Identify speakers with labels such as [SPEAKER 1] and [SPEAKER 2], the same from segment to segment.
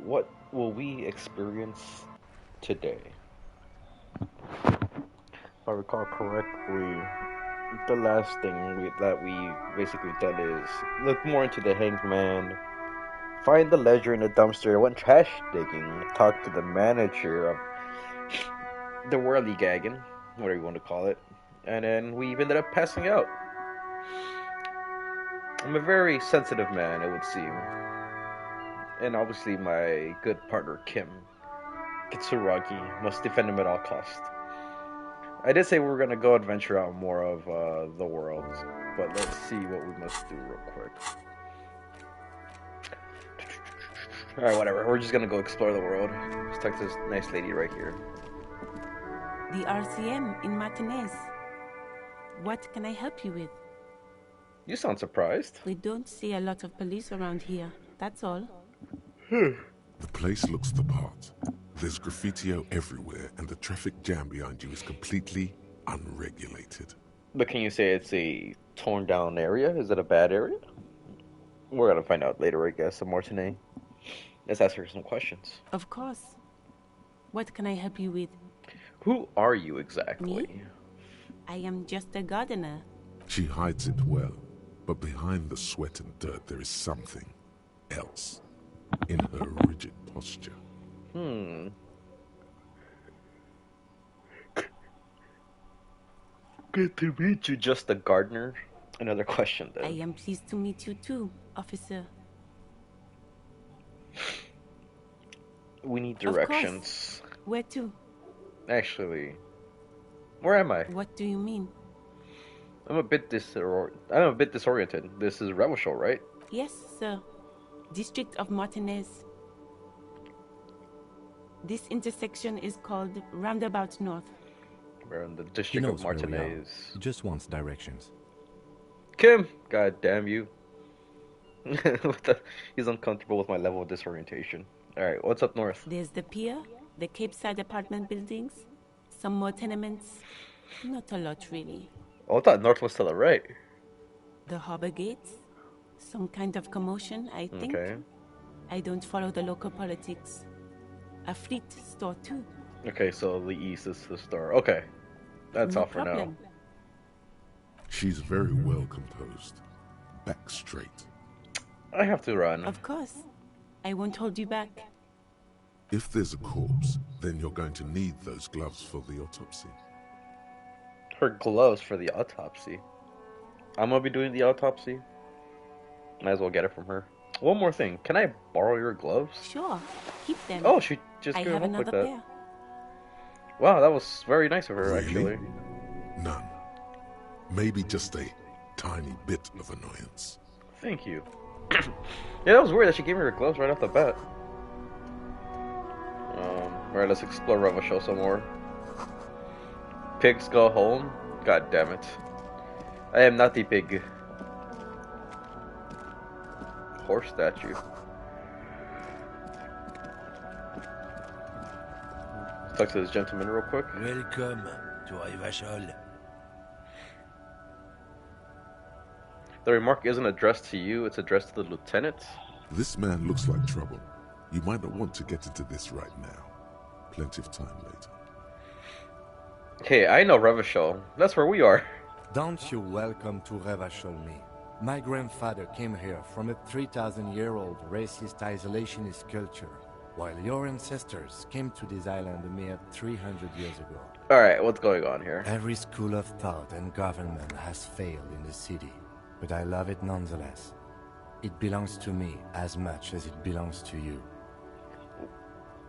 [SPEAKER 1] What will we experience today? If I recall correctly, the last thing that we basically did is look more into the hanged man, find the ledger in the dumpster, went trash digging, talked to the manager of the whirligagging, whatever you want to call it, and then we ended up passing out. I'm a very sensitive man, it would seem, and obviously my good partner Kim Kitsuragi must defend him at all costs. I did say we were gonna go adventure out more of the world, but let's see what we must do real quick. Alright, whatever. We're just gonna go explore the world. Let's talk to this nice lady right here.
[SPEAKER 2] The RCM in Martinez. What can I help you with?
[SPEAKER 1] You sound surprised.
[SPEAKER 2] We don't see a lot of police around here, that's all.
[SPEAKER 3] The place looks the part. There's graffiti everywhere, and the traffic jam behind you is completely unregulated.
[SPEAKER 1] But can you say it's a torn down area? Is it a bad area? We're gonna find out later, I guess. Some more today. Let's ask her some questions.
[SPEAKER 2] Of course. What can I help you with?
[SPEAKER 1] Who are you exactly?
[SPEAKER 2] Me? I am just a gardener.
[SPEAKER 3] She hides it well, but behind the sweat and dirt there is something else in her rigid posture.
[SPEAKER 1] Good to meet you, just a gardener. Another question then.
[SPEAKER 2] I am pleased to meet you too, officer.
[SPEAKER 1] We need directions.
[SPEAKER 2] Of course. Where to?
[SPEAKER 1] Actually, where am I?
[SPEAKER 2] What do you mean?
[SPEAKER 1] I'm a bit disoriented. This is Rebel Show, right?
[SPEAKER 2] Yes, sir. District of Martinez. This intersection is called Roundabout North.
[SPEAKER 1] We're in the district of Martinez.
[SPEAKER 4] He just wants directions.
[SPEAKER 1] Kim! God damn you. He's uncomfortable with my level of disorientation. Alright, what's up north?
[SPEAKER 2] There's the pier, the Cape Side apartment buildings, some more tenements. Not a lot, really.
[SPEAKER 1] Oh, I thought north was to the right.
[SPEAKER 2] The harbor gates, some kind of commotion, I think.
[SPEAKER 1] Okay.
[SPEAKER 2] I don't follow the local politics. A fleet store, too.
[SPEAKER 1] Okay, so the east is the store. Okay. That's all for now.
[SPEAKER 3] She's very well composed. Back straight.
[SPEAKER 1] I have to run.
[SPEAKER 2] Of course. I won't hold you back.
[SPEAKER 3] If there's a corpse, then you're going to need those gloves for the autopsy.
[SPEAKER 1] Her gloves for the autopsy. I'm gonna be doing the autopsy. Might as well get it from her. One more thing. Can I borrow your gloves?
[SPEAKER 2] Sure. Keep them.
[SPEAKER 1] Oh, she just
[SPEAKER 2] I
[SPEAKER 1] gave
[SPEAKER 2] have
[SPEAKER 1] them up like
[SPEAKER 2] another
[SPEAKER 1] that.
[SPEAKER 2] pair.
[SPEAKER 1] Wow, that was very nice of her,
[SPEAKER 3] Really?
[SPEAKER 1] actually.
[SPEAKER 3] None. Maybe just a tiny bit of annoyance.
[SPEAKER 1] Thank you. Yeah, that was weird that she gave me her gloves right off the bat. Alright, let's explore Ravachol some more. Pigs go home? God damn it. I am not the big horse statue. Let's talk to this gentleman real quick.
[SPEAKER 5] Welcome to Ravachol.
[SPEAKER 1] The remark isn't addressed to you, it's addressed to the lieutenant.
[SPEAKER 3] This man looks like trouble. You might not want to get into this right now. Plenty of time later.
[SPEAKER 1] Hey, I know Ravachol. That's where we are.
[SPEAKER 4] Don't you welcome to Ravachol me. My grandfather came here from a 3,000-year-old racist isolationist culture, while your ancestors came to this island a mere 300 years ago.
[SPEAKER 1] Alright, what's going on here?
[SPEAKER 4] Every school of thought and government has failed in the city, but I love it nonetheless. It belongs to me as much as it belongs to you.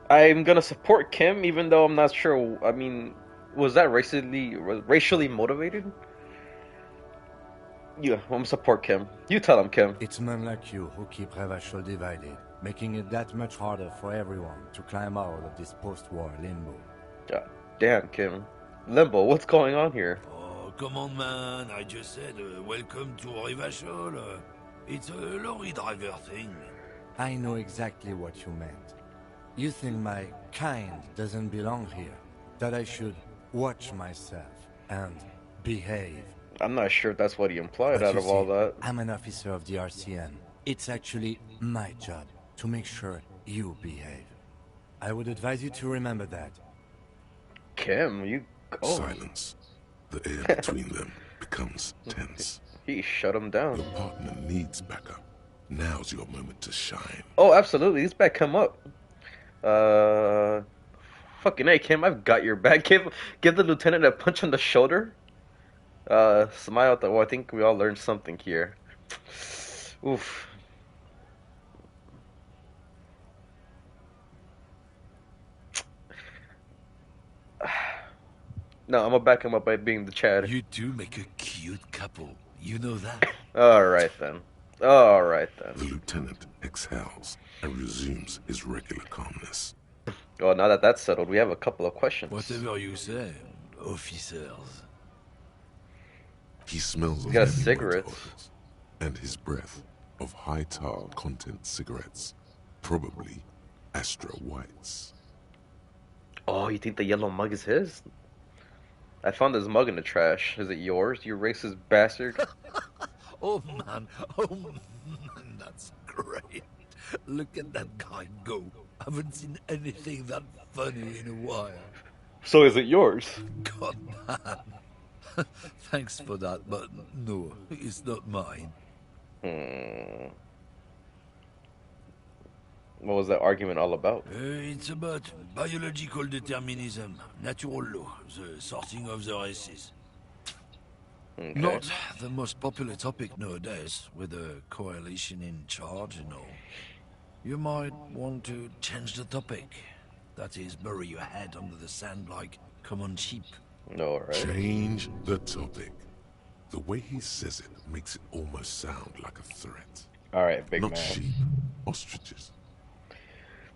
[SPEAKER 1] I'm gonna support Kim, even though I'm not sure. I mean, was that racially motivated? Yeah, I'm gonna support Kim. You tell him, Kim.
[SPEAKER 4] It's men like you who keep Ravachol divided, making it that much harder for everyone to climb out of this post-war limbo.
[SPEAKER 1] God damn, Kim. Limbo, what's going on here?
[SPEAKER 5] Oh, come on, man. I just said welcome to Ravachol. It's a lorry driver thing.
[SPEAKER 4] I know exactly what you meant. You think my kind doesn't belong here, that I should watch myself and behave.
[SPEAKER 1] I'm not sure if that's what he implied
[SPEAKER 4] But
[SPEAKER 1] out
[SPEAKER 4] you
[SPEAKER 1] of all
[SPEAKER 4] see,
[SPEAKER 1] that.
[SPEAKER 4] I'm an officer of the RCN. It's actually my job to make sure You behave. I would advise you to remember that.
[SPEAKER 1] Kim, you go.
[SPEAKER 3] Silence. The air between them becomes tense.
[SPEAKER 1] He shut him down.
[SPEAKER 3] Your partner needs backup. Now's your moment to shine.
[SPEAKER 1] Oh, absolutely. He's back him up. Fucking A, Kim, I've got your back. Give the lieutenant a punch on the shoulder. Smile. Well, I think we all learned something here. Oof. No, I'm gonna back him up by being the Chad.
[SPEAKER 5] You two make a cute couple. You know that?
[SPEAKER 1] Alright then. Alright then.
[SPEAKER 3] The lieutenant exhales and resumes his regular calmness.
[SPEAKER 1] Well, now that that's settled, we have a couple of questions.
[SPEAKER 5] Whatever you say, officers.
[SPEAKER 3] He smells of
[SPEAKER 1] got
[SPEAKER 3] heavy
[SPEAKER 1] cigarettes.
[SPEAKER 3] motor oils, and his breath of high tar content cigarettes, probably Astra Whites.
[SPEAKER 1] Oh, you think the yellow mug is his? I found this mug in the trash. Is it yours, you racist bastard?
[SPEAKER 5] Oh man, that's great. Look at that guy go. Haven't seen anything that funny in a while.
[SPEAKER 1] So is it yours?
[SPEAKER 5] God man. Thanks for that, but no, it's not mine.
[SPEAKER 1] What was that argument all about?
[SPEAKER 5] It's about biological determinism, natural law, the sorting of the races.
[SPEAKER 1] Okay.
[SPEAKER 5] Not the most popular topic nowadays, with a coalition in charge and all. You might want to change the topic. That is, bury your head under the sand like common sheep.
[SPEAKER 1] No, right?
[SPEAKER 3] Change the topic. The way he says it makes it almost sound like a threat.
[SPEAKER 1] Alright, big
[SPEAKER 3] Not
[SPEAKER 1] man.
[SPEAKER 3] sheep, ostriches.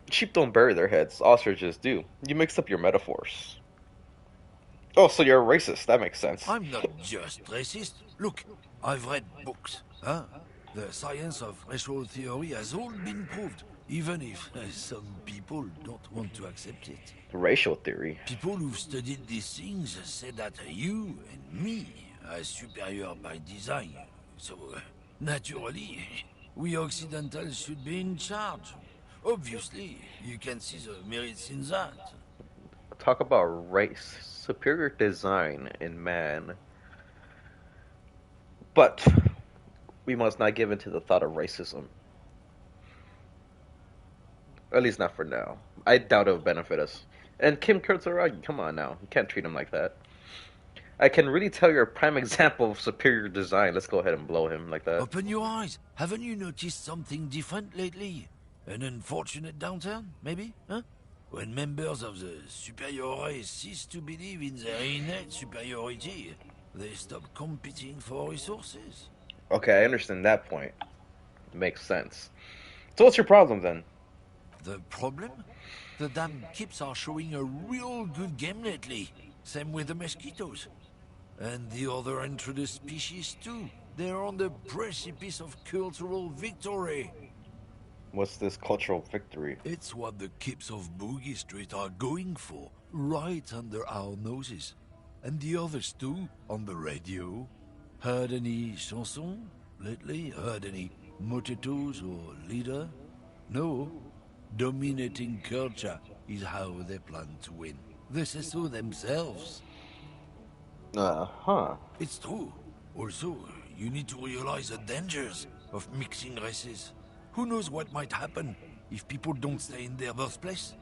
[SPEAKER 1] Sheep don't bury their heads. Ostriches do. You mixed up your metaphors. Oh, so you're a racist. That makes sense.
[SPEAKER 5] I'm not just racist. Look, I've read books. Huh? The science of racial theory has all been proved, even if some people don't want to accept it.
[SPEAKER 1] Racial theory.
[SPEAKER 5] People who've studied these things say that you and me are superior by design. So, naturally, we Occidentals should be in charge. Obviously, you can see the merits in that.
[SPEAKER 1] Talk about race. Superior design in man. But we must not give in to the thought of racism. At least not for now. I doubt it will benefit us. And Kim Kurtsuragi, come on now. You can't treat him like that. I can really tell you're a prime example of superior design. Let's go ahead and blow him like that.
[SPEAKER 5] Open your eyes. Haven't you noticed something different lately? An unfortunate downturn, maybe? Huh? When members of the superior race cease to believe in their innate superiority, they stop competing for resources.
[SPEAKER 1] Okay, I understand that point. Makes sense. So what's your problem then?
[SPEAKER 5] The problem? The damn kips are showing a real good game lately. Same with the mosquitoes. And the other intruders species too. They're on the precipice of cultural victory.
[SPEAKER 1] What's this cultural victory?
[SPEAKER 5] It's what the kips of Boogie Street are going for, right under our noses. And the others too, on the radio. Heard any chansons lately? Heard any motetos or leader? No. Dominating culture is how they plan to win. They say so themselves.
[SPEAKER 1] Uh-huh.
[SPEAKER 5] It's true. Also, you need to realize the dangers of mixing races. Who knows what might happen if people don't stay in their birthplace?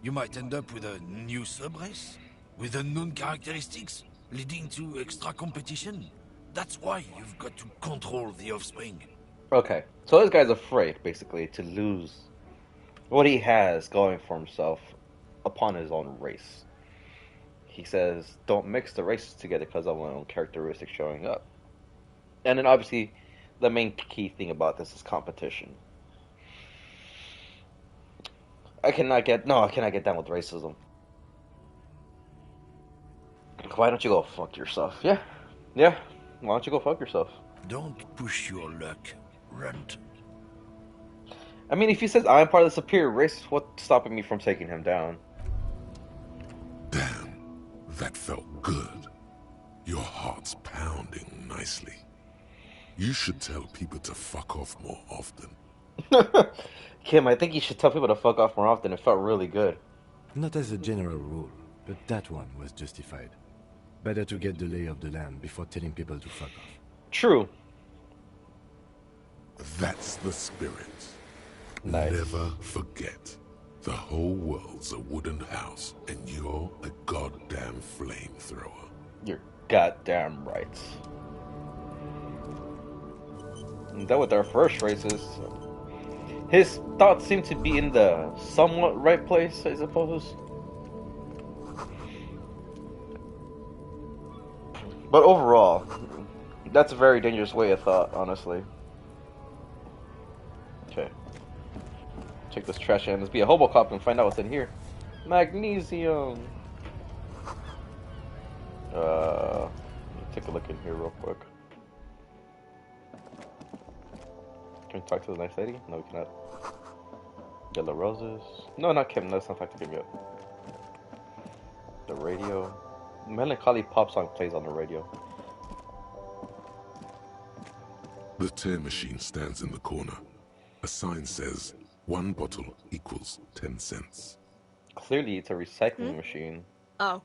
[SPEAKER 5] You might end up with a new sub-race, with unknown characteristics, leading to extra competition. That's why you've got to control the offspring.
[SPEAKER 1] Okay, so this guy's afraid, basically, to lose what he has going for himself upon his own race. He says, don't mix the races together because of my own characteristics showing up. And then obviously, the main key thing about this is competition. I cannot get down with racism. Why don't you go fuck yourself? Yeah. Why don't you go fuck yourself?
[SPEAKER 5] Don't push your luck, Runt.
[SPEAKER 1] I mean, if he says I'm part of the superior race, what's stopping me from taking him down?
[SPEAKER 3] Damn, that felt good. Your heart's pounding nicely. You should tell people to fuck off more often.
[SPEAKER 1] Kim, I think you should tell people to fuck off more often. It felt really good.
[SPEAKER 4] Not as a general rule, but that one was justified. Better to get the lay of the land before telling people to fuck off.
[SPEAKER 1] True.
[SPEAKER 3] That's the spirit.
[SPEAKER 1] Nice.
[SPEAKER 3] Never forget. The whole world's a wooden house, and you're a goddamn flamethrower.
[SPEAKER 1] You're goddamn right. And that with our first races. His thoughts seem to be in the somewhat right place, I suppose. But overall, that's a very dangerous way of thought, honestly. Okay. Check this trash can. Let's be a hobo cop and find out what's in here. Magnesium! Let me take a look in here real quick. Can we talk to the nice lady? No, we cannot. Yellow roses. No, not Kim. Let's not talk to Kim yet. The radio. Melancholy pop song plays on the radio.
[SPEAKER 3] The tear machine stands in the corner. A sign says, 1 bottle equals 10 cents.
[SPEAKER 1] Clearly, it's a recycling machine.
[SPEAKER 6] Oh,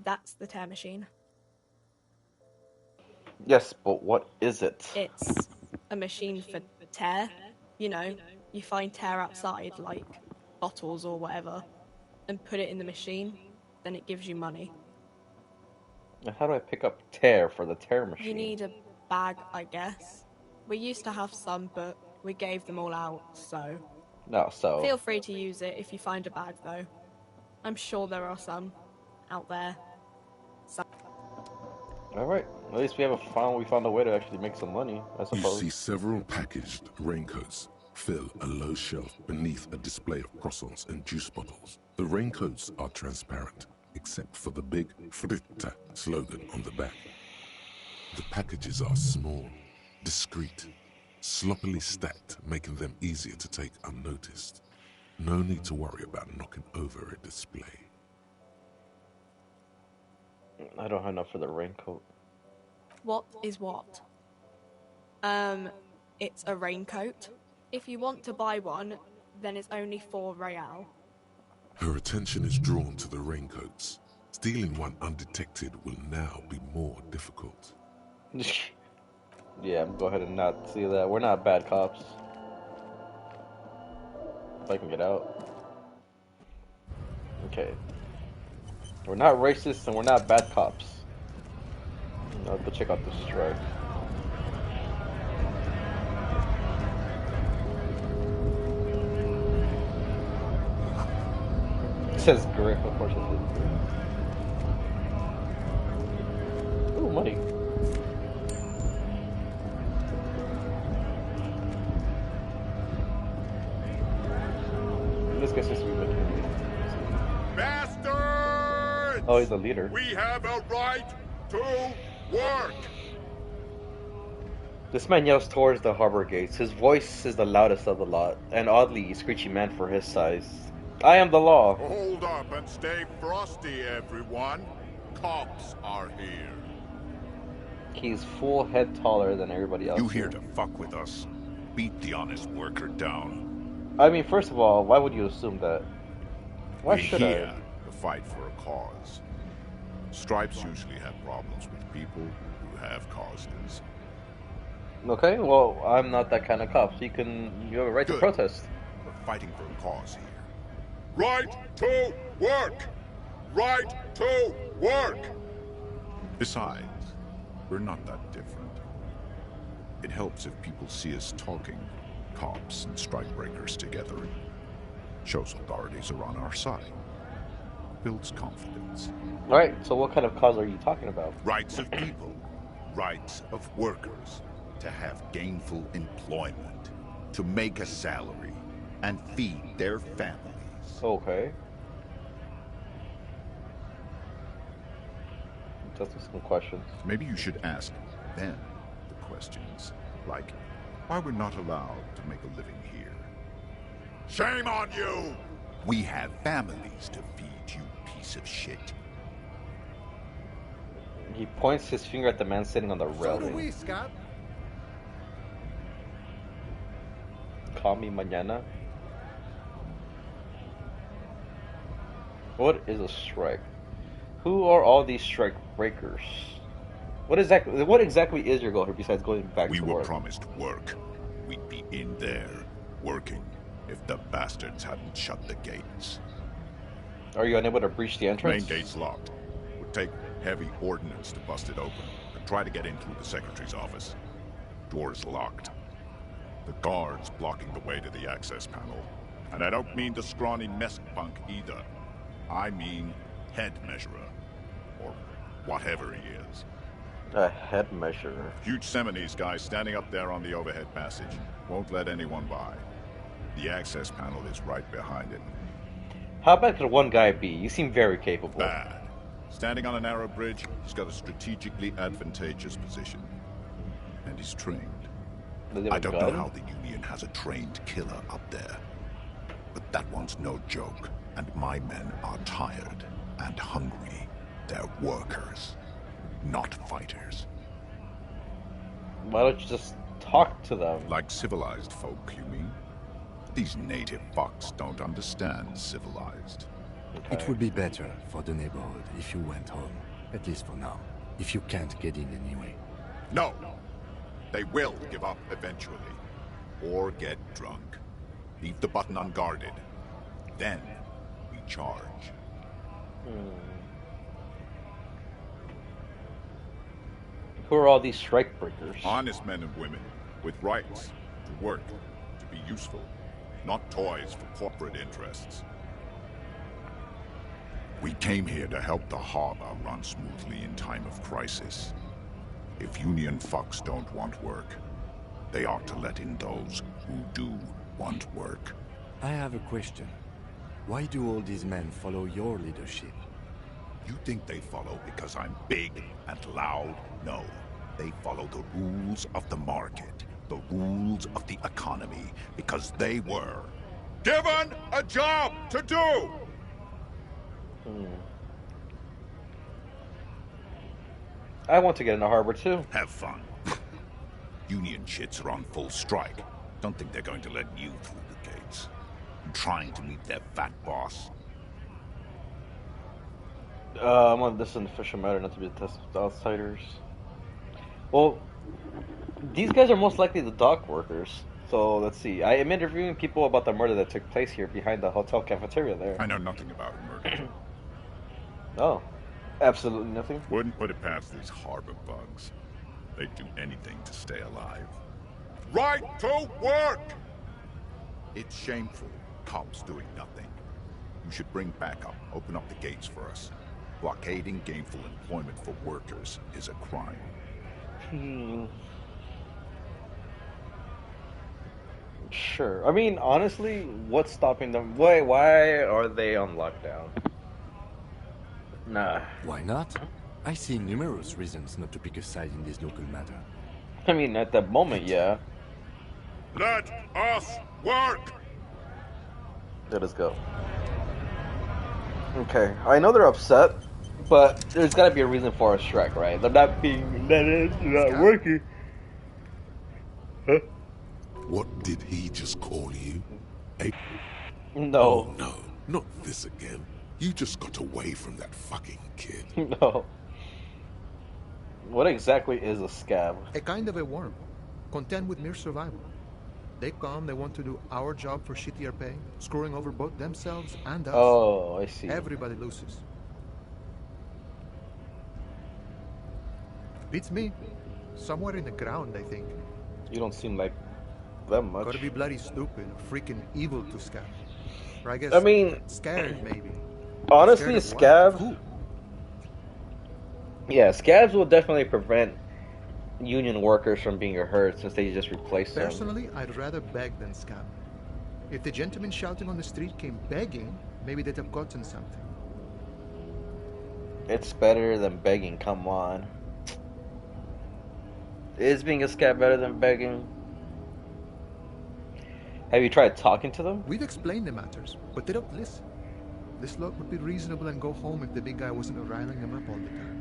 [SPEAKER 6] that's the tear machine.
[SPEAKER 1] Yes, but what is it?
[SPEAKER 6] It's a machine for tear. You know, you find tear outside, like bottles or whatever, and put it in the machine, then it gives you money.
[SPEAKER 1] And how do I pick up tear for the tear machine?
[SPEAKER 6] You need a bag, I guess. We used to have some, but we gave them all out, so...
[SPEAKER 1] No, so...
[SPEAKER 6] Feel free to use it if you find a bag, though. I'm sure there are some out there.
[SPEAKER 1] Alright, at least we found a way to actually make some money, I
[SPEAKER 3] You
[SPEAKER 1] suppose.
[SPEAKER 3] see several packaged raincoats fill a low shelf beneath a display of croissants and juice bottles. The raincoats are transparent, except for the big Fritta slogan on the back. The packages are small, discreet, sloppily stacked, making them easier to take unnoticed. No need to worry about knocking over a display.
[SPEAKER 1] I don't have enough for the raincoat.
[SPEAKER 6] What is what? It's a raincoat. If you want to buy one, then it's only 4 real.
[SPEAKER 3] Her attention is drawn to the raincoats. Stealing one undetected will now be more difficult.
[SPEAKER 1] Yeah, I'm gonna go ahead and not see that. We're not bad cops. If I can get out. Okay. We're not racist and we're not bad cops. I'll go check out this strike. It says grip, of course it says grip. Ooh, money. This guy seems to be making.
[SPEAKER 7] Bastards!
[SPEAKER 1] Oh, he's the leader.
[SPEAKER 7] We have a right to work!
[SPEAKER 1] This man yells towards the harbor gates. His voice is the loudest of the lot, and oddly screechy man for his size. I am the law.
[SPEAKER 7] Hold up and stay frosty, everyone. Cops are here.
[SPEAKER 1] He's full head taller than everybody else.
[SPEAKER 8] You here to fuck with us? Beat the honest worker down.
[SPEAKER 1] I mean, first of all, why would you assume that? Why
[SPEAKER 8] We're
[SPEAKER 1] should
[SPEAKER 8] here
[SPEAKER 1] I?
[SPEAKER 8] to fight for a cause. Stripes usually have problems with people who have causes.
[SPEAKER 1] Okay, well, I'm not that kind of cop, so you have a right to
[SPEAKER 8] Good.
[SPEAKER 1] protest.
[SPEAKER 8] We're fighting for a cause here.
[SPEAKER 7] Right to work! Right to work!
[SPEAKER 8] Besides, we're not that different. It helps if people see us talking, cops and strikebreakers together. Shows authorities are on our side. Builds confidence.
[SPEAKER 1] Alright, so what kind of cause are you talking about?
[SPEAKER 8] Rights of people. Rights of workers. To have gainful employment. To make a salary. And feed their families.
[SPEAKER 1] Okay. Just some questions.
[SPEAKER 8] Maybe you should ask them the questions. Like, why we're not allowed to make a living here.
[SPEAKER 7] Shame on you!
[SPEAKER 8] We have families to feed, you piece of shit.
[SPEAKER 1] He points his finger at the man sitting on the
[SPEAKER 4] So do
[SPEAKER 1] railing.
[SPEAKER 4] we, Scott.
[SPEAKER 1] Call me mañana. What is a strike? Who are all these strike breakers? What exactly is your goal here besides going back
[SPEAKER 8] We
[SPEAKER 1] to
[SPEAKER 8] were
[SPEAKER 1] work?
[SPEAKER 8] promised work. We'd be in there, working, if the bastards hadn't shut the gates.
[SPEAKER 1] Are you unable to breach the entrance?
[SPEAKER 8] Main gate's locked. Would take heavy ordnance to bust it open. But try to get in through the secretary's office. Door's locked. The guard's blocking the way to the access panel. And I don't mean the scrawny mess punk either. I mean head measurer. Or whatever he is.
[SPEAKER 1] A head measure.
[SPEAKER 8] Huge Seminese guy standing up there on the overhead passage. Won't let anyone by. The access panel is right behind it.
[SPEAKER 1] How bad could one guy be? You seem very capable.
[SPEAKER 8] Bad. Standing on a narrow bridge, he's got a strategically advantageous position. And he's trained.
[SPEAKER 1] Does he have
[SPEAKER 8] I
[SPEAKER 1] a
[SPEAKER 8] don't
[SPEAKER 1] gun?
[SPEAKER 8] know how the Union has a trained killer up there. But that one's no joke. And my men are tired and hungry. They're workers, not fighters.
[SPEAKER 1] Why don't you just talk to them?
[SPEAKER 8] Like civilized folk, you mean? These native fucks don't understand civilized.
[SPEAKER 1] Okay.
[SPEAKER 4] It would be better for the neighborhood if you went home. At least for now. If you can't get in anyway.
[SPEAKER 8] No! They will give up eventually. Or get drunk. Leave the button unguarded. Then we charge.
[SPEAKER 1] Who are all these strike breakers?
[SPEAKER 8] Honest men and women, with rights, to work, to be useful. Not toys for corporate interests. We came here to help the harbor run smoothly in time of crisis. If Union fucks don't want work, they ought to let in those who do want work.
[SPEAKER 4] I have a question. Why do all these men follow your leadership?
[SPEAKER 8] You think they follow because I'm big and loud? No. They follow the rules of the market, the rules of the economy, because they were given a job to do!
[SPEAKER 1] I want to get in the harbor too.
[SPEAKER 8] Have fun. Union shits are on full strike. Don't think they're going to let you through the gates. I'm trying to meet their fat boss.
[SPEAKER 1] I'm on this official matter not to be tested with outsiders. Well, these guys are most likely the dock workers. So let's see. I am interviewing people about the murder that took place here behind the hotel cafeteria there.
[SPEAKER 8] I know nothing about murder.
[SPEAKER 1] Oh, absolutely nothing.
[SPEAKER 8] Wouldn't put it past these harbor bugs. They'd do anything to stay alive. Right to work! It's shameful. Cops doing nothing. You should bring backup. Open up the gates for us. Blockading gainful employment for workers is a crime.
[SPEAKER 1] Sure. I mean, honestly, what's stopping them? Why are they on lockdown? Nah.
[SPEAKER 4] Why not? I see numerous reasons not to pick a side in this local matter.
[SPEAKER 1] I mean, at that moment, yeah.
[SPEAKER 8] Let us work!
[SPEAKER 1] Let us go. Okay, I know they're upset, but there's gotta be a reason for a strike, right? They're not working. Huh?
[SPEAKER 3] What did he just call you?
[SPEAKER 1] No.
[SPEAKER 3] Oh no, not this again. You just got away from that fucking kid.
[SPEAKER 1] No. What exactly is a scab?
[SPEAKER 9] A kind of a worm, content with mere survival. They come, they want to do our job for shittier pay, screwing over both themselves and us.
[SPEAKER 1] Oh, I see.
[SPEAKER 9] Everybody loses. Beats me. Somewhere in the ground, I think.
[SPEAKER 1] You don't seem like them much.
[SPEAKER 9] Gotta be bloody stupid, freaking evil to scab. Or I guess.
[SPEAKER 1] I mean,
[SPEAKER 9] scared maybe.
[SPEAKER 1] honestly, a
[SPEAKER 9] Scared of what?
[SPEAKER 1] scab. Yeah, scabs will definitely prevent union workers from being hurt since they just replace them.
[SPEAKER 9] Personally, I'd rather beg than scab. If the gentleman shouting on the street came begging, maybe they'd have gotten something.
[SPEAKER 1] It's better than begging, come on. Is being a scab better than begging? Have you tried talking to them?
[SPEAKER 9] We've explained the matters, but they don't listen. This lot would be reasonable and go home if the big guy wasn't riling them up all the time.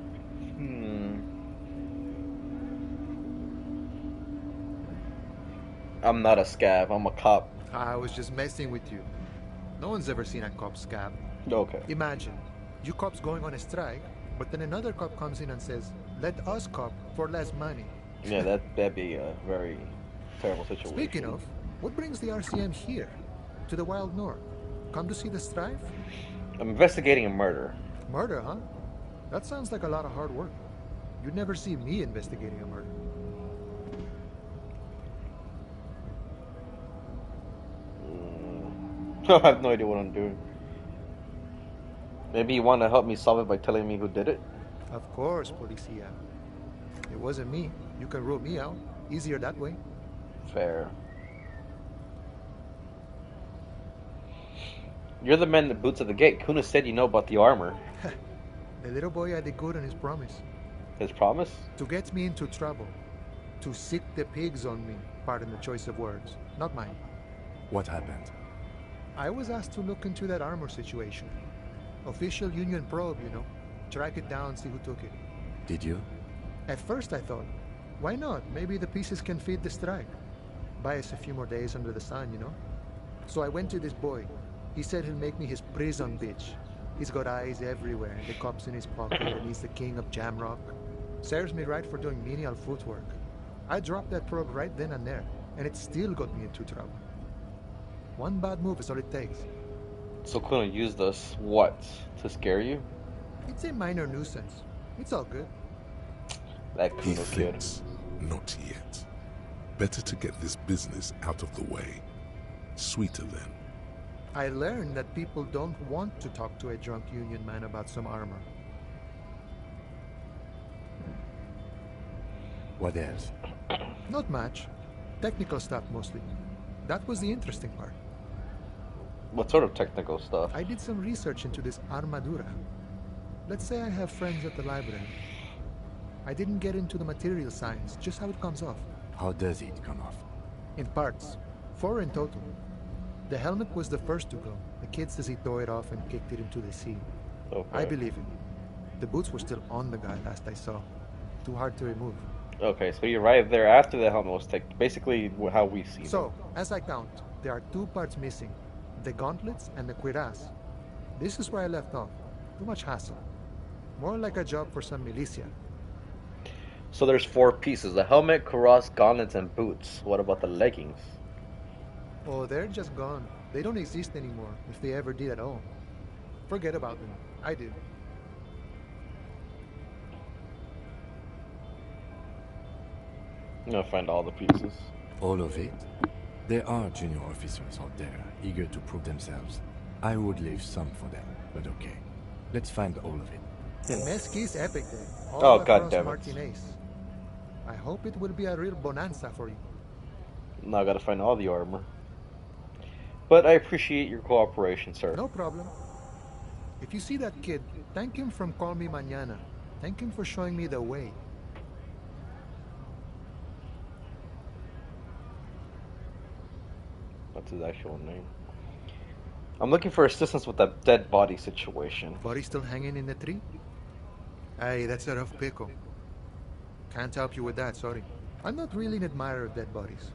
[SPEAKER 1] I'm not a scab, I'm a cop.
[SPEAKER 9] I was just messing with you. No one's ever seen a cop scab.
[SPEAKER 1] Okay.
[SPEAKER 9] Imagine, you cops going on a strike, but then another cop comes in and says, let us cop for less money.
[SPEAKER 1] Yeah, that'd be a very terrible situation.
[SPEAKER 9] Speaking of, what brings the RCM here? To the wild north? Come to see the strife?
[SPEAKER 1] I'm investigating a murder.
[SPEAKER 9] Murder, huh? That sounds like a lot of hard work. You'd never see me investigating a murder.
[SPEAKER 1] I have no idea what I'm doing. Maybe you want to help me solve it by telling me who did it?
[SPEAKER 9] Of course, Policia. It wasn't me. You can rule me out. Easier that way.
[SPEAKER 1] Fair. You're the man that boots at the gate. Kuna said you know about the armor.
[SPEAKER 9] The little boy had it good on his promise.
[SPEAKER 1] His promise?
[SPEAKER 9] To get me into trouble. To sick the pigs on me. Pardon the choice of words. Not mine.
[SPEAKER 4] What happened?
[SPEAKER 9] I was asked to look into that armor situation. Official Union probe, you know. Track it down, see who took it.
[SPEAKER 4] Did you?
[SPEAKER 9] At first I thought, why not? Maybe the pieces can feed the strike. Buy us a few more days under the sun, you know? So I went to this boy. He said he'll make me his prison bitch. He's got eyes everywhere, the cops in his pocket, and he's the king of Jamrock. Serves me right for doing menial footwork. I dropped that probe right then and there, and it still got me into trouble. One bad move is all it takes.
[SPEAKER 1] So Kuna used us, what? To scare you?
[SPEAKER 9] It's a minor nuisance. It's all good.
[SPEAKER 1] That
[SPEAKER 3] He
[SPEAKER 1] Kuna kid.
[SPEAKER 3] thinks, not yet. Better to get this business out of the way. Sweeter then.
[SPEAKER 9] I learned that people don't want to talk to a drunk Union man about some armor.
[SPEAKER 4] What else?
[SPEAKER 9] Not much. Technical stuff mostly. That was the interesting part.
[SPEAKER 1] What sort of technical stuff?
[SPEAKER 9] I did some research into this armadura. Let's say I have friends at the library. I didn't get into the material science, just how it comes off.
[SPEAKER 4] How does it come off?
[SPEAKER 9] In parts. 4 in total. The helmet was the first to go. The kid says he tore it off and kicked it into the sea.
[SPEAKER 1] Okay.
[SPEAKER 9] I believe him. The boots were still on the guy last I saw. Too hard to remove.
[SPEAKER 1] Okay, so you arrived there after the helmet was taken. Basically, how we see
[SPEAKER 9] So, as I count, there are 2 parts missing. The gauntlets and the cuirass. This is where I left off. Too much hassle. More like a job for some militia.
[SPEAKER 1] So there's 4 pieces. The helmet, cuirass, gauntlets, and boots. What about the leggings?
[SPEAKER 9] Oh, they're just gone. They don't exist anymore, if they ever did at all. Forget about them. I did.
[SPEAKER 1] I'm gonna find all the pieces.
[SPEAKER 4] All of it? There are junior officers out there, eager to prove themselves. I would leave some for them, but okay. Let's find all of it.
[SPEAKER 9] The Mesque is epic there. All
[SPEAKER 1] Oh,
[SPEAKER 9] across
[SPEAKER 1] goddammit.
[SPEAKER 9] Martinez. I hope it will be a real bonanza for you.
[SPEAKER 1] Now I gotta find all the armor. But I appreciate your cooperation, sir.
[SPEAKER 9] No problem. If you see that kid, thank him from Call Me Mañana. Thank him for showing me the way.
[SPEAKER 1] What's his actual name? I'm looking for assistance with that dead body situation.
[SPEAKER 9] Body still hanging in the tree? Hey, that's a rough pickle. Can't help you with that, sorry. I'm not really an admirer of dead bodies.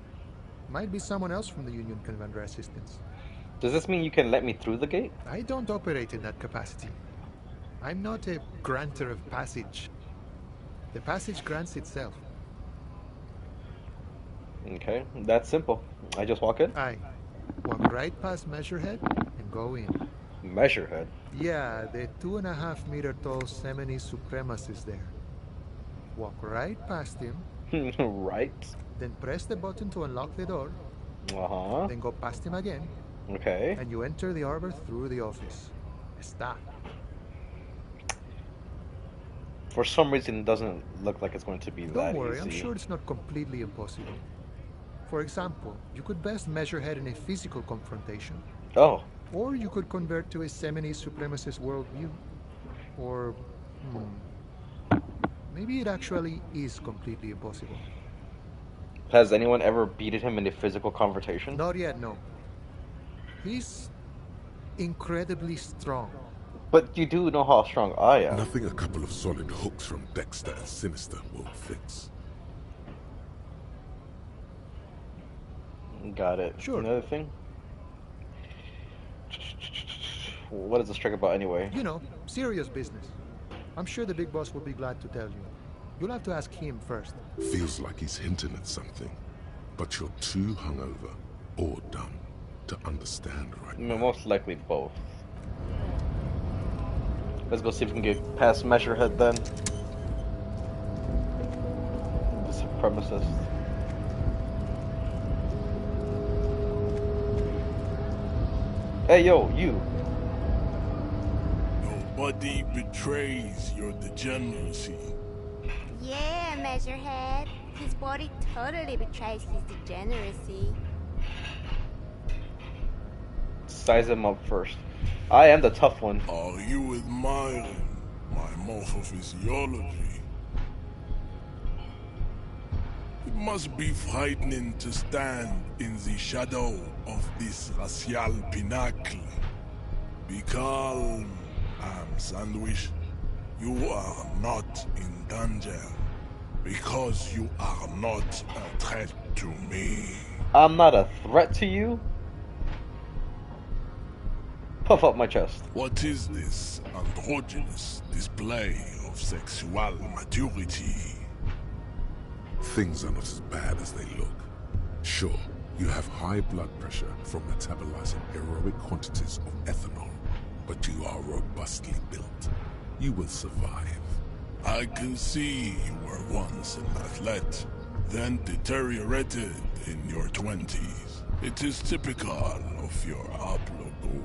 [SPEAKER 9] Might be someone else from the Union can render assistance.
[SPEAKER 1] Does this mean you can let me through the gate?
[SPEAKER 9] I don't operate in that capacity. I'm not a granter of passage. The passage grants itself.
[SPEAKER 1] Okay, that's simple. I just walk in?
[SPEAKER 9] Aye. Walk right past Measurehead and go in.
[SPEAKER 1] Measurehead?
[SPEAKER 9] Yeah, the 2.5 meter tall Semini supremacist there. Walk right past him,
[SPEAKER 1] Right.
[SPEAKER 9] then press the button to unlock the door,
[SPEAKER 1] Uh-huh.
[SPEAKER 9] then go past him again,
[SPEAKER 1] Okay.
[SPEAKER 9] and you enter the arbor through the office. Está.
[SPEAKER 1] For some reason, it doesn't look like it's going to be that
[SPEAKER 9] Don't worry,
[SPEAKER 1] easy.
[SPEAKER 9] I'm sure it's not completely impossible. For example, you could best Measurehead in a physical confrontation,
[SPEAKER 1] Oh,
[SPEAKER 9] or you could convert to a Semini supremacist worldview. Or, maybe it actually is completely impossible.
[SPEAKER 1] has anyone ever beaten him in a physical confrontation?
[SPEAKER 9] Not yet, no. He's incredibly strong.
[SPEAKER 1] But you do know how strong I am.
[SPEAKER 3] Nothing a couple of solid hooks from Dexter and Sinister won't fix.
[SPEAKER 1] Got it.
[SPEAKER 9] Sure.
[SPEAKER 1] Another thing? What is the strike about anyway?
[SPEAKER 9] You know, serious business. I'm sure the big boss will be glad to tell you. You'll have to ask him first.
[SPEAKER 3] Feels like he's hinting at something, but you're too hungover or dumb to understand right now.
[SPEAKER 1] Most likely both. Let's go see if we can get past Measurehead then. The supremacist. Hey yo, you.
[SPEAKER 10] Nobody betrays your degeneracy.
[SPEAKER 11] Yeah, Measurehead. His body totally betrays his degeneracy.
[SPEAKER 1] Size him up first. I am the tough one.
[SPEAKER 10] Are you admiring my morphophysiology? It must be frightening to stand in the shadow of this racial pinnacle. Be calm, Ham Sandwich. You are not in danger, because you are not a threat to me.
[SPEAKER 1] I'm not a threat to you? Puff up my chest.
[SPEAKER 10] What is this androgynous display of sexual maturity?
[SPEAKER 3] Things are not as bad as they look. Sure, you have high blood pressure from metabolizing heroic quantities of ethanol, but you are robustly built. You will survive.
[SPEAKER 10] I can see you were once an athlete, then deteriorated in your 20s. It is typical of your haplogroup.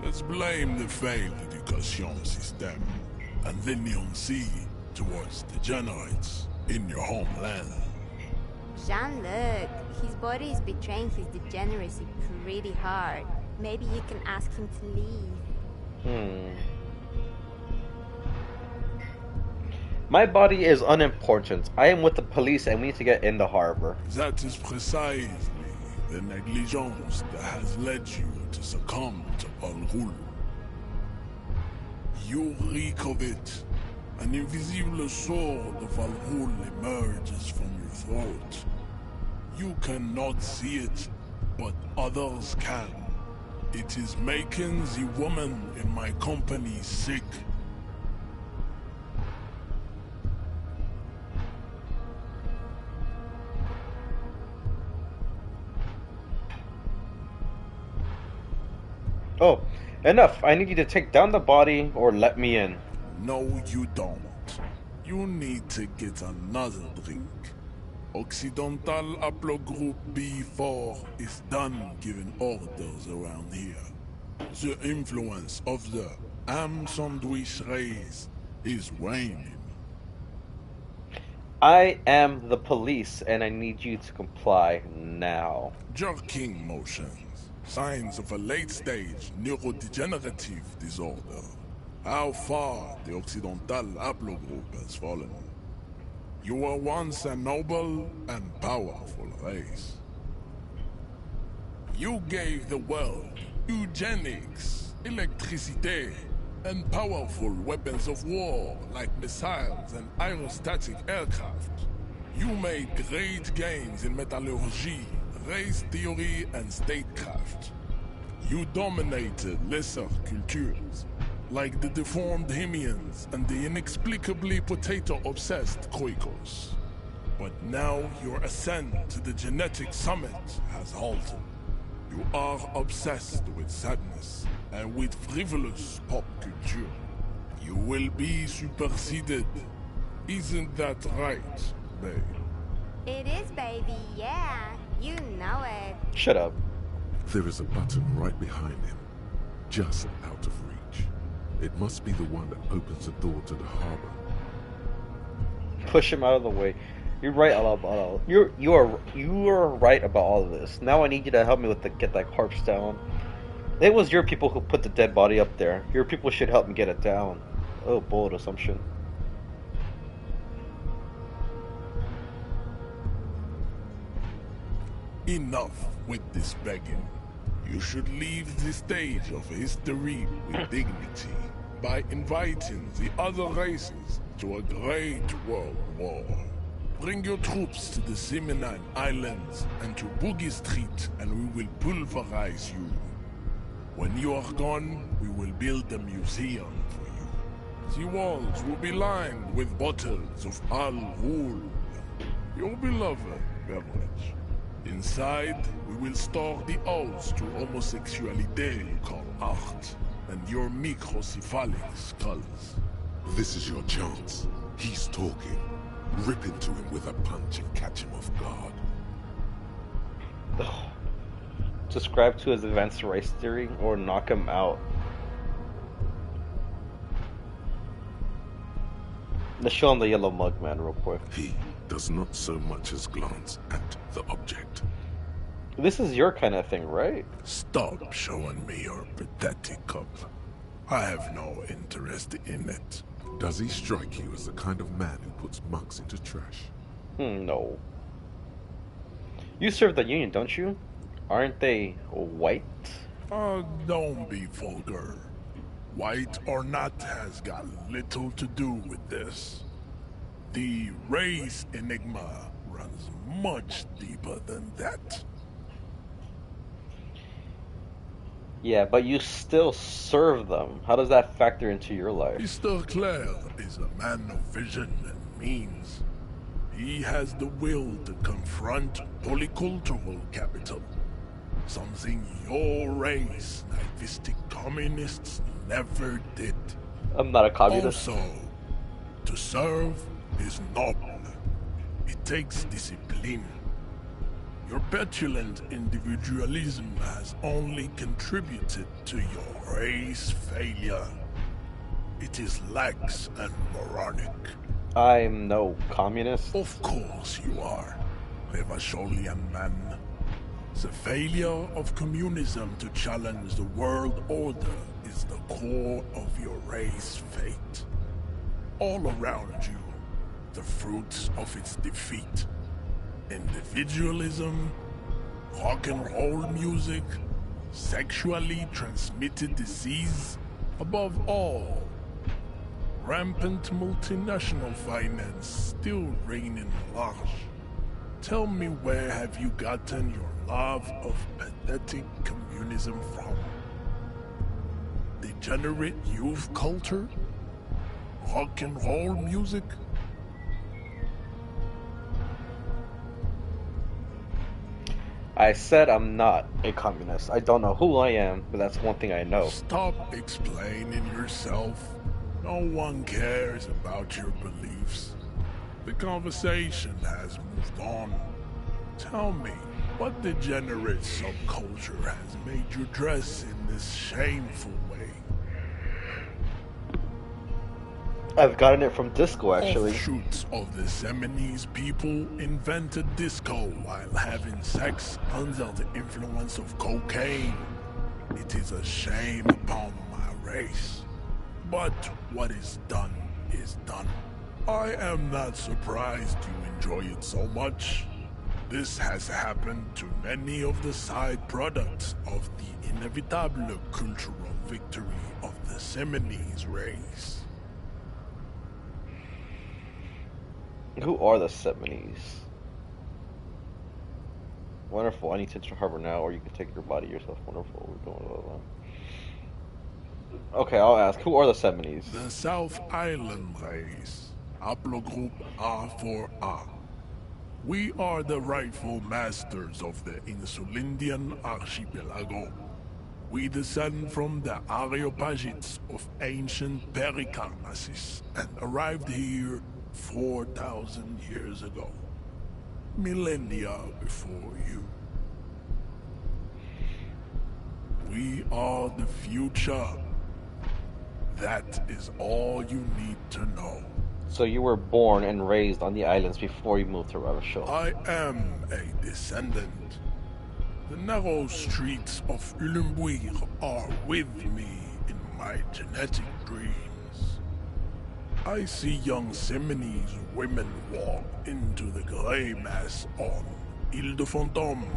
[SPEAKER 10] Let's blame the failed education system, and then you'll see towards degenerates in your homeland.
[SPEAKER 11] Jean-Luc, his body is betraying his degeneracy pretty hard. Maybe you can ask him to leave.
[SPEAKER 1] My body is unimportant. I am with the police and we need to get in the harbor.
[SPEAKER 10] That is precisely the negligence that has led you to succumb to Al-Ghul. You reek of it. An invisible sword of Al-Ghul emerges from your throat. You cannot see it, but others can. It is making the woman in my company sick.
[SPEAKER 1] Oh, enough. I need you to take down the body or let me in.
[SPEAKER 10] No, you don't. You need to get another drink. Occidental Haplogroup B4 is done giving orders around here. The influence of the Ham Sandwich race is waning.
[SPEAKER 1] I am the police and I need you to comply now.
[SPEAKER 10] Jerking motions. Signs of a late-stage neurodegenerative disorder. How far the Occidental Haplogroup has fallen. You were once a noble and powerful race. You gave the world eugenics, electricity, and powerful weapons of war like missiles and aerostatic aircraft. You made great gains in metallurgy, race theory, and statecraft. You dominated lesser cultures, like the deformed Hemians and the inexplicably potato-obsessed Kroikos. But now your ascent to the genetic summit has halted. You are obsessed with sadness and with frivolous pop culture. You will be superseded. Isn't that right, babe?
[SPEAKER 11] It is, baby, yeah. You know it.
[SPEAKER 1] Shut up.
[SPEAKER 3] There is a button right behind him, just out of reach. It must be the one that opens the door to the harbor.
[SPEAKER 1] Push him out of the way. You're right about all. You are right about all of this. Now I need you to help me with get that corpse down. It was your people who put the dead body up there. Your people should help me get it down. Oh, bold assumption.
[SPEAKER 10] Enough with this begging. You should leave the stage of history with dignity by inviting the other races to a great world war. Bring your troops to the Seminine Islands and to Boogie Street and we will pulverize you. When you are gone, we will build a museum for you. The walls will be lined with bottles of Al Ghul, your beloved beverage. Inside, we will store the odes to homosexuality called art, and your microcephalic skulls.
[SPEAKER 3] This is your chance. He's talking. Rip into him with a punch and catch him off guard.
[SPEAKER 1] Subscribe to his advanced race theory or knock him out. Let's show him the yellow mug man real quick.
[SPEAKER 3] He does not so much as glance at the object.
[SPEAKER 1] This is your kind of thing, right?
[SPEAKER 10] Stop showing me your pathetic cup. I have no interest in it.
[SPEAKER 3] Does he strike you as the kind of man who puts mugs into trash?
[SPEAKER 1] No. You serve the Union, don't you? Aren't they white?
[SPEAKER 10] Don't be vulgar. White or not has got little to do with this. The race enigma runs much deeper than that.
[SPEAKER 1] Yeah, but you still serve them. How does that factor into your life?
[SPEAKER 10] Mr. Claire is a man of vision and means. He has the will to confront polycultural capital. Something your race, naivistic communists, never did.
[SPEAKER 1] I'm not a communist.
[SPEAKER 10] Also, to serve is noble. It takes discipline. Your petulant individualism has only contributed to your race failure. It is lax and moronic.
[SPEAKER 1] I'm no communist.
[SPEAKER 10] Of course you are, Revacholian man. The failure of communism to challenge the world order is the core of your race fate. All around you, the fruits of its defeat. Individualism, rock and roll music, sexually transmitted disease, above all, rampant multinational finance still reigning large. Tell me, where have you gotten your love of pathetic communism from? Degenerate youth culture? Rock and roll music?
[SPEAKER 1] I said I'm not a communist. I don't know who I am, but that's one thing I know.
[SPEAKER 10] Stop explaining yourself. No one cares about your beliefs. The conversation has moved on. Tell me, what degenerate subculture has made you dress in this shameful way?
[SPEAKER 1] I've gotten it from disco, actually.
[SPEAKER 10] Offshoots of the Seminoles people invented disco while having sex under the influence of cocaine. It is a shame upon my race. But what is done is done. I am not surprised you enjoy it so much. This has happened to many of the side products of the inevitable cultural victory of the Seminoles race.
[SPEAKER 1] Who are the Seminoles? Wonderful. I need to enter harbor now, or you can take your body yourself. Wonderful. We're doing all that. Okay, I'll ask. Who are the Seminoles?
[SPEAKER 10] The South Island race. Haplogroup A4A. We are the rightful masters of the Insulindian archipelago. We descend from the Areopagites of ancient Pericarnassus and arrived here 4,000 years ago. Millennia before you. We are the future. That is all you need to know.
[SPEAKER 1] So you were born and raised on the islands before you moved to Ravachol.
[SPEAKER 10] I am a descendant. The narrow streets of Ulumbuir are with me in my genetic dreams. I see young Seminoles women walk into the grey mass on Ile de Fantôme,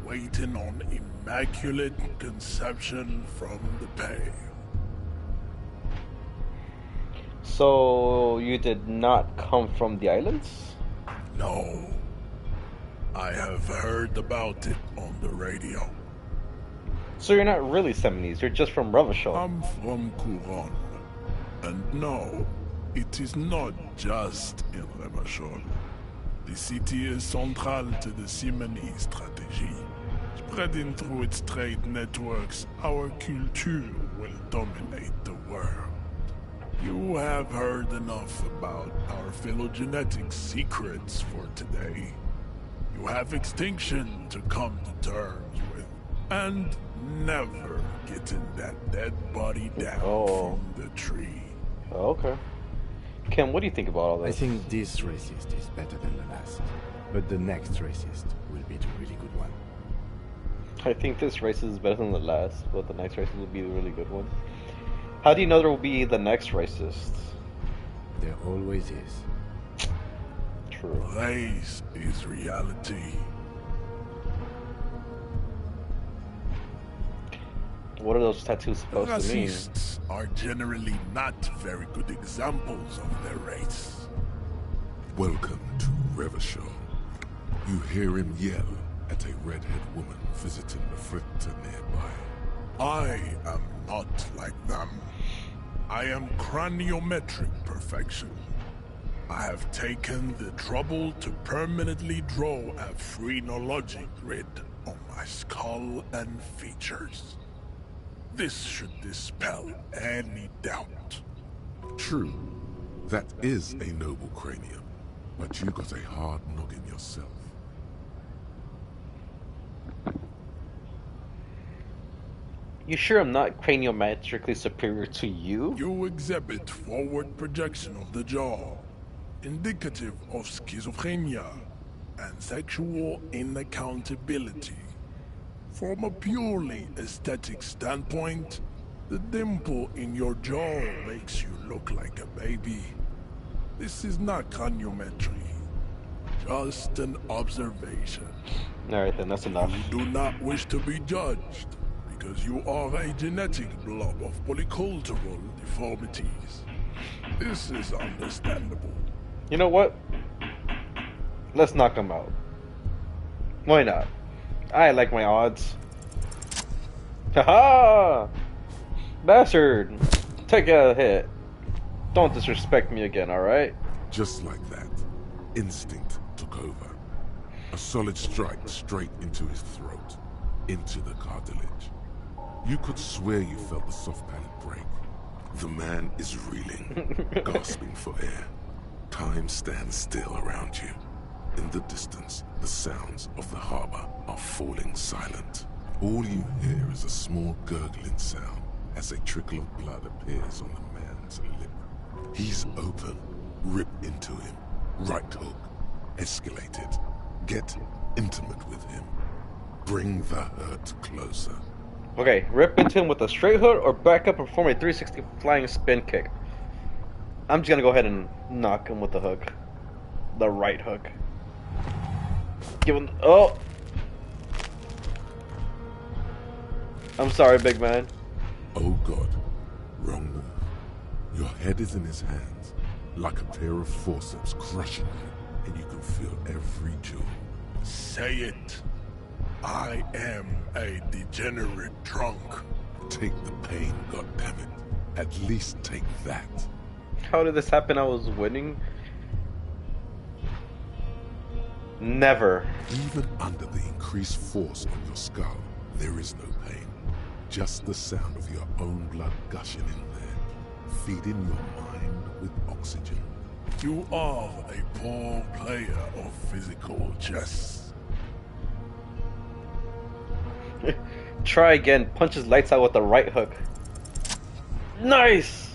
[SPEAKER 10] waiting on immaculate conception from the pale.
[SPEAKER 1] So you did not come from the islands?
[SPEAKER 10] No. I have heard about it on the radio.
[SPEAKER 1] So you're not really Seminese, you're just from Revachol.
[SPEAKER 10] I'm from Couronne. And no, it is not just in Revachol. The city is central to the Simony strategy. Spreading through its trade networks, our culture will dominate the world. You have heard enough about our phylogenetic secrets for today. You have extinction to come to terms with, and never getting that dead body down from the tree.
[SPEAKER 1] Oh, okay. Ken, what do you think about all this?
[SPEAKER 4] I think this racist is better than the last, but the next racist will be the really good one.
[SPEAKER 1] I think this racist is better than the last, but the next racist will be the really good one. How do you know there will be the next racist?
[SPEAKER 4] There always is.
[SPEAKER 1] True.
[SPEAKER 10] Race is reality.
[SPEAKER 1] What are those tattoos supposed to mean?
[SPEAKER 10] Racists are generally not very good examples of their race.
[SPEAKER 3] Welcome to Revachol. You hear him yell at a redhead woman visiting the fritter nearby.
[SPEAKER 10] I am not like them. I am craniometric perfection. I have taken the trouble to permanently draw a phrenologic grid on my skull and features. This should dispel any doubt.
[SPEAKER 3] True, that is a noble cranium, but you got a hard noggin yourself.
[SPEAKER 1] You sure I'm not craniometrically superior to you?
[SPEAKER 10] You exhibit forward projection of the jaw, indicative of schizophrenia and sexual inaccountability. From a purely aesthetic standpoint, the dimple in your jaw makes you look like a baby. This is not craniometry, just an observation.
[SPEAKER 1] Alright then, that's enough.
[SPEAKER 10] You do not wish to be judged, because you are a genetic blob of polycultural deformities. This is understandable.
[SPEAKER 1] You know what? Let's knock him out. Why not? I like my odds. Haha! Bastard! Take a hit. Don't disrespect me again, alright?
[SPEAKER 3] Just like that, instinct took over. A solid strike straight into his throat, into the cartilage. You could swear you felt the soft palate break. The man is reeling, gasping for air. Time stands still around you. In the distance, the sounds of the harbor are falling silent. All you hear is a small gurgling sound as a trickle of blood appears on the man's lip. He's open. Rip into him. Right hook. Escalate it. Get intimate with him. Bring the hurt closer.
[SPEAKER 1] Okay, rip into him with a straight hook or back up and perform a 360 flying spin kick. I'm just gonna go ahead and knock him with the hook. The right hook. Give him. Oh! I'm sorry, big man.
[SPEAKER 3] Oh God. Wrong move. Your head is in his hands, like a pair of forceps crushing you, and you can feel every jewel.
[SPEAKER 10] Say it. I am a degenerate drunk.
[SPEAKER 3] Take the pain, goddammit. At least take that.
[SPEAKER 1] How did this happen? I was winning? Never.
[SPEAKER 3] Even under the increased force on your skull, there is no pain. Just the sound of your own blood gushing in there, feeding your mind with oxygen.
[SPEAKER 10] You are a poor player of physical chess.
[SPEAKER 1] Try again. Punch his lights out with the right hook. Nice!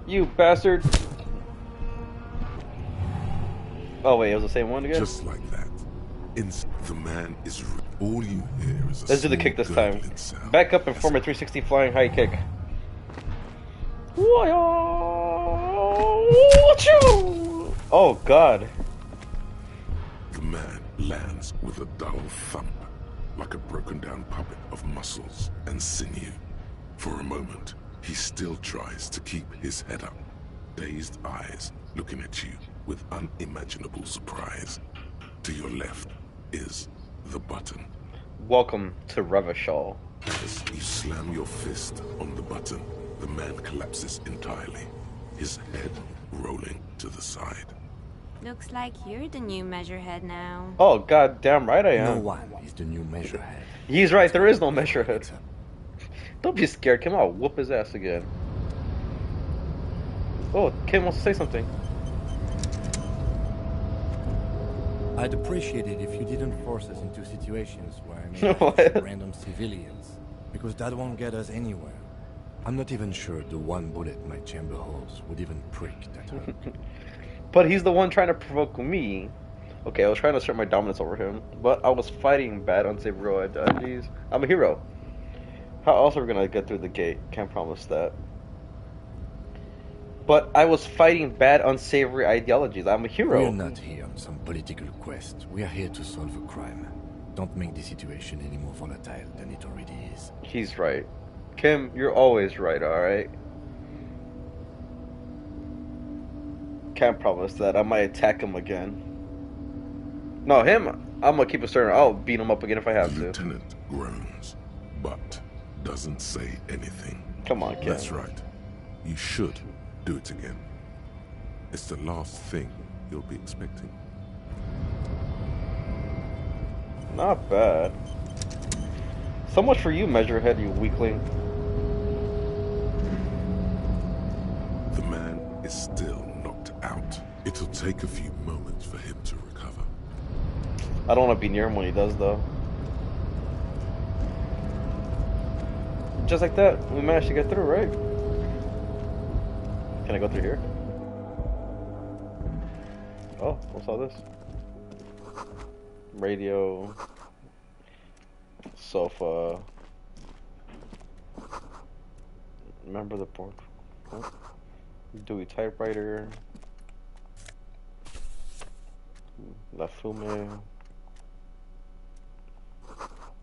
[SPEAKER 1] You bastard. Oh wait, it was the same one again?
[SPEAKER 3] Just like that. The man is... All you hear is a
[SPEAKER 1] Let's do the kick this time. Back up and form a 360 flying high kick. Oh god.
[SPEAKER 3] The man lands with a dull thump, like a broken down puppet of muscles and sinew. For a moment, he still tries to keep his head up, dazed eyes looking at you with unimaginable surprise. To your left is the button.
[SPEAKER 1] Welcome to Revachol.
[SPEAKER 3] As you slam your fist on the button, the man collapses entirely, his head rolling to the side.
[SPEAKER 11] Looks like you're the new measurehead now.
[SPEAKER 1] Oh, god damn right I am.
[SPEAKER 4] No one is the new measurehead.
[SPEAKER 1] He's right, there is no measurehead. Don't be scared, Kim. I'll whoop his ass again. Oh, Kim wants to say something.
[SPEAKER 4] I'd appreciate it if you didn't force us into situations where I may have to shoot random civilians, because that won't get us anywhere. I'm not even sure the one bullet my chamber holds would even prick that hook.
[SPEAKER 1] But he's the one trying to provoke me. Okay, I was trying to assert my dominance over him, but I was fighting bad, unsavory ideologies. I'm a hero. How else are we gonna get through the gate? Can't promise that. But I was fighting bad, unsavory ideologies. I'm a hero.
[SPEAKER 4] We're not here on some political quest. We are here to solve a crime. Don't make the situation any more volatile than it already is.
[SPEAKER 1] He's right. Kim, you're always right, alright? Can't promise that. I might attack him again. No, him, I'm gonna keep a certain. I'll beat him up again if I have
[SPEAKER 3] The
[SPEAKER 1] to.
[SPEAKER 3] lieutenant groans, but doesn't say anything.
[SPEAKER 1] Come on, Kim.
[SPEAKER 3] That's right. You should do it again. It's the last thing you'll be expecting.
[SPEAKER 1] Not bad. So much for you, Measurehead, you weakling.
[SPEAKER 3] The man is still knocked out. It'll take a few moments for him to recover.
[SPEAKER 1] I don't want to be near him when he does, though. Just like that, we managed to get through, right? Can I go through here? Oh, what's all this? Radio, sofa. Remember the board? Oh. Dewey typewriter. La Fume.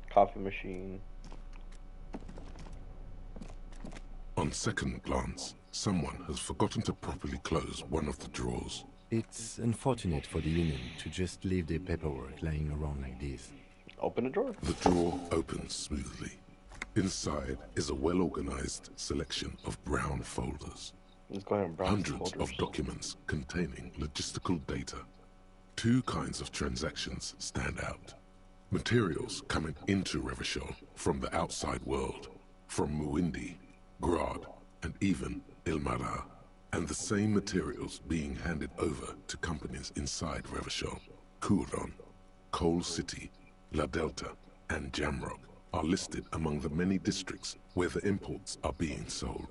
[SPEAKER 1] Coffee machine.
[SPEAKER 3] On second glance, someone has forgotten to properly close one of the drawers.
[SPEAKER 4] It's unfortunate for the Union to just leave their paperwork lying around like this.
[SPEAKER 1] Open the drawer.
[SPEAKER 3] The drawer opens smoothly. Inside is a well-organized selection of brown folders.
[SPEAKER 1] Let's go ahead and browse the
[SPEAKER 3] Hundreds
[SPEAKER 1] folders.
[SPEAKER 3] of documents containing logistical data. Two kinds of transactions stand out. Materials coming into Revachol from the outside world, from Muindi, Grad, and even Ilmara, and the same materials being handed over to companies inside Revachol. Kuron, Coal City, La Delta, and Jamrock are listed among the many districts where the imports are being sold.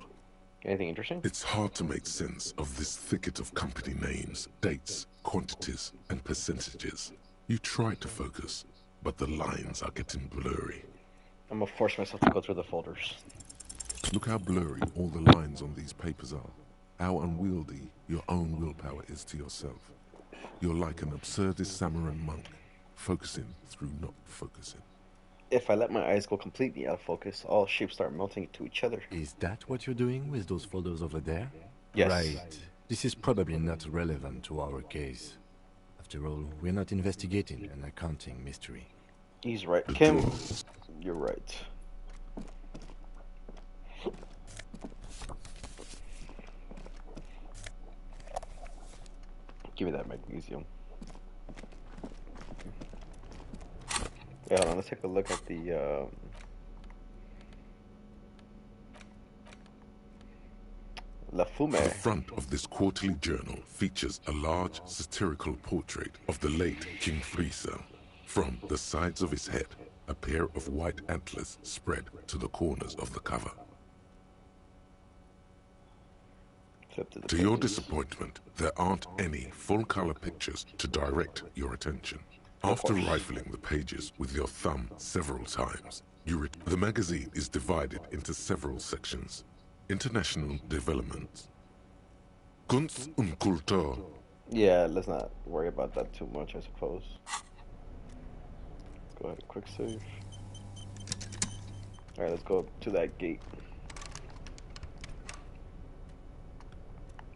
[SPEAKER 1] Anything interesting?
[SPEAKER 3] It's hard to make sense of this thicket of company names, dates, quantities, and percentages. You try to focus, but the lines are getting blurry.
[SPEAKER 1] I'm gonna force myself to go through the folders.
[SPEAKER 3] Look how blurry all the lines on these papers are. How unwieldy your own willpower is to yourself. You're like an absurdist samurai monk, focusing through not focusing.
[SPEAKER 1] If I let my eyes go completely out of focus, all shapes start melting into each other.
[SPEAKER 4] Is that what you're doing with those folders over there?
[SPEAKER 1] Yes.
[SPEAKER 4] Right. This is probably not relevant to our case. After all, we're not investigating an accounting mystery.
[SPEAKER 1] He's right. Kim, you're right. Give me that magnesium. Yeah, hold on, let's take a look at the La Fume.
[SPEAKER 3] The front of this quarterly journal features a large satirical portrait of the late King Friesel. From the sides of his head, a pair of white antlers spread to the corners of the cover. To your disappointment, there aren't any full-color pictures to direct your attention. After rifling the pages with your thumb several times, the magazine is divided into several sections. International development. Kunst und Kultur.
[SPEAKER 1] Yeah, let's not worry about that too much, I suppose. Go ahead and quick save. Alright, let's go to that gate.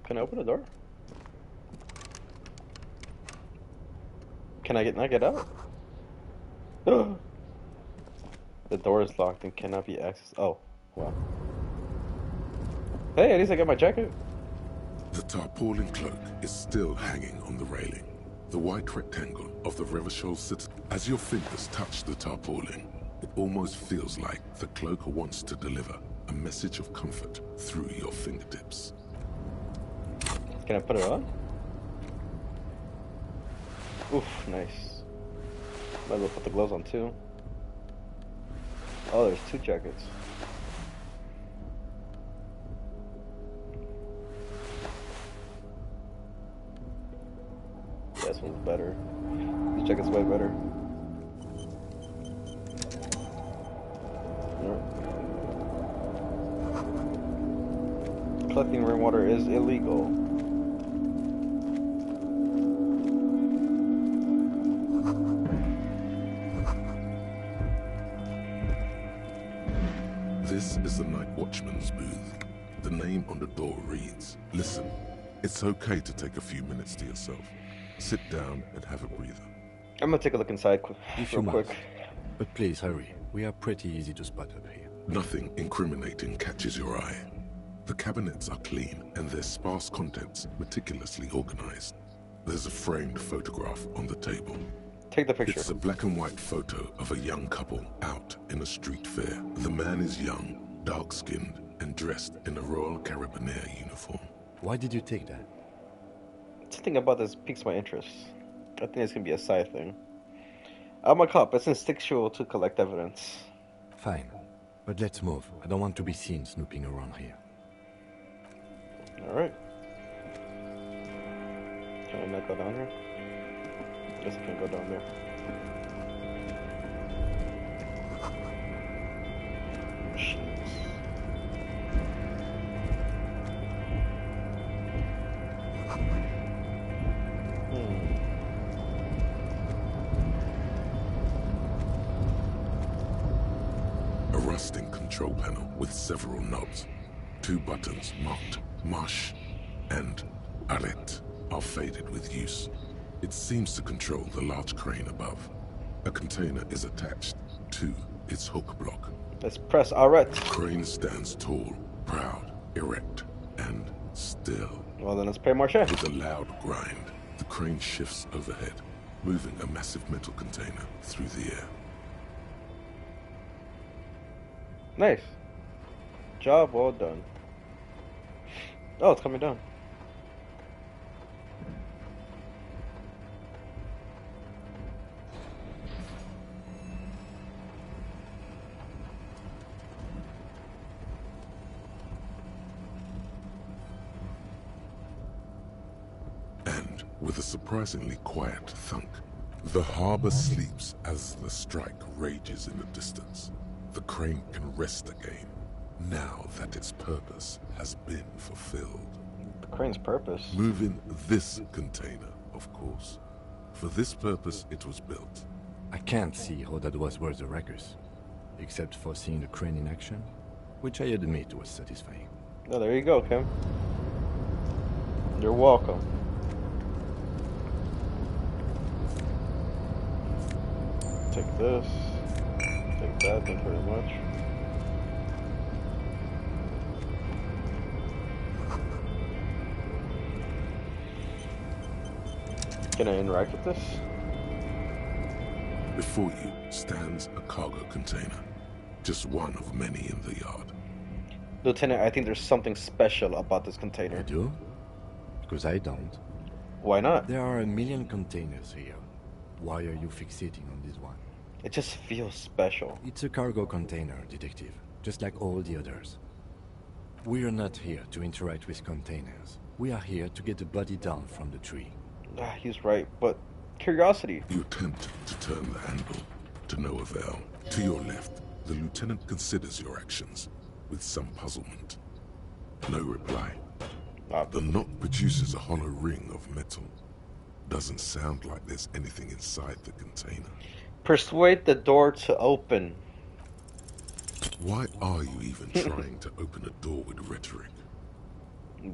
[SPEAKER 1] Can I open the door? Can I not get out? The door is locked and cannot be accessed. Oh, wow. Hey, at least I got my jacket.
[SPEAKER 3] The tarpaulin cloak is still hanging on the railing. The white rectangle of the Revachol citadel. As your fingers touch the tarpaulin, it almost feels like the cloak wants to deliver a message of comfort through your fingertips.
[SPEAKER 1] Can I put it on? Oof, nice. Might as well put the gloves on too. Oh, there's two jackets. Yeah, this one's better. This jacket's way better. Collecting rainwater is illegal.
[SPEAKER 3] This is the night watchman's booth. The name on the door reads, "Listen, it's okay to take a few minutes to yourself. Sit down and have a breather."
[SPEAKER 1] I'm gonna take a look inside real quick.
[SPEAKER 4] But please hurry. We are pretty easy to spot up here.
[SPEAKER 3] Nothing incriminating catches your eye. The cabinets are clean and their sparse contents meticulously organized. There's a framed photograph on the table.
[SPEAKER 1] Take the picture.
[SPEAKER 3] It's a black and white photo of a young couple out in a street fair. The man is young, dark-skinned, and dressed in a Royal Carabinieri uniform.
[SPEAKER 4] Why did you take that?
[SPEAKER 1] Something about this piques my interest. I think it's gonna be a side thing. I'm a cop. It's instinctual to collect evidence.
[SPEAKER 4] Fine. But let's move. I don't want to be seen snooping around here.
[SPEAKER 1] Alright. Can I not go down here? Guess I can't go down there. Machines.
[SPEAKER 3] A rusting control panel with several knobs. 2 buttons marked Marche and Arrête are faded with use. It seems to control the large crane above. A container is attached to its hook block.
[SPEAKER 1] Let's press Arrête.
[SPEAKER 3] The crane stands tall, proud, erect, and still.
[SPEAKER 1] Well, then let's pay marche.
[SPEAKER 3] With a loud grind, the crane shifts overhead, moving a massive metal container through the air.
[SPEAKER 1] Nice. Job well done. Oh, it's coming down.
[SPEAKER 3] And with a surprisingly quiet thunk, the harbor sleeps as the strike rages in the distance. The crane can rest again, now that its purpose has been fulfilled.
[SPEAKER 1] The crane's purpose?
[SPEAKER 3] Moving this container, of course. For this purpose it was built.
[SPEAKER 4] I can't see how that was worth the ruckus, except for seeing the crane in action, which I admit was satisfying.
[SPEAKER 1] Oh, there you go, Kim. You're welcome. Take this. Take that, then pretty much. Can I interact with this?
[SPEAKER 3] Before you stands a cargo container, just one of many in the yard.
[SPEAKER 1] Lieutenant, I think there's something special about this container.
[SPEAKER 4] You do? Because I don't.
[SPEAKER 1] Why not?
[SPEAKER 4] There are a million containers here. Why are you fixating on this one?
[SPEAKER 1] It just feels special.
[SPEAKER 4] It's a cargo container, Detective, just like all the others. We're not here to interact with containers. We are here to get the body down from the tree.
[SPEAKER 1] He's right, but curiosity.
[SPEAKER 3] You attempt to turn the handle, to no avail. To your left, the lieutenant considers your actions with some puzzlement. No reply. The knot produces a hollow ring of metal. Doesn't sound like there's anything inside the container.
[SPEAKER 1] Persuade the door to open.
[SPEAKER 3] Why are you even trying to open a door with rhetoric?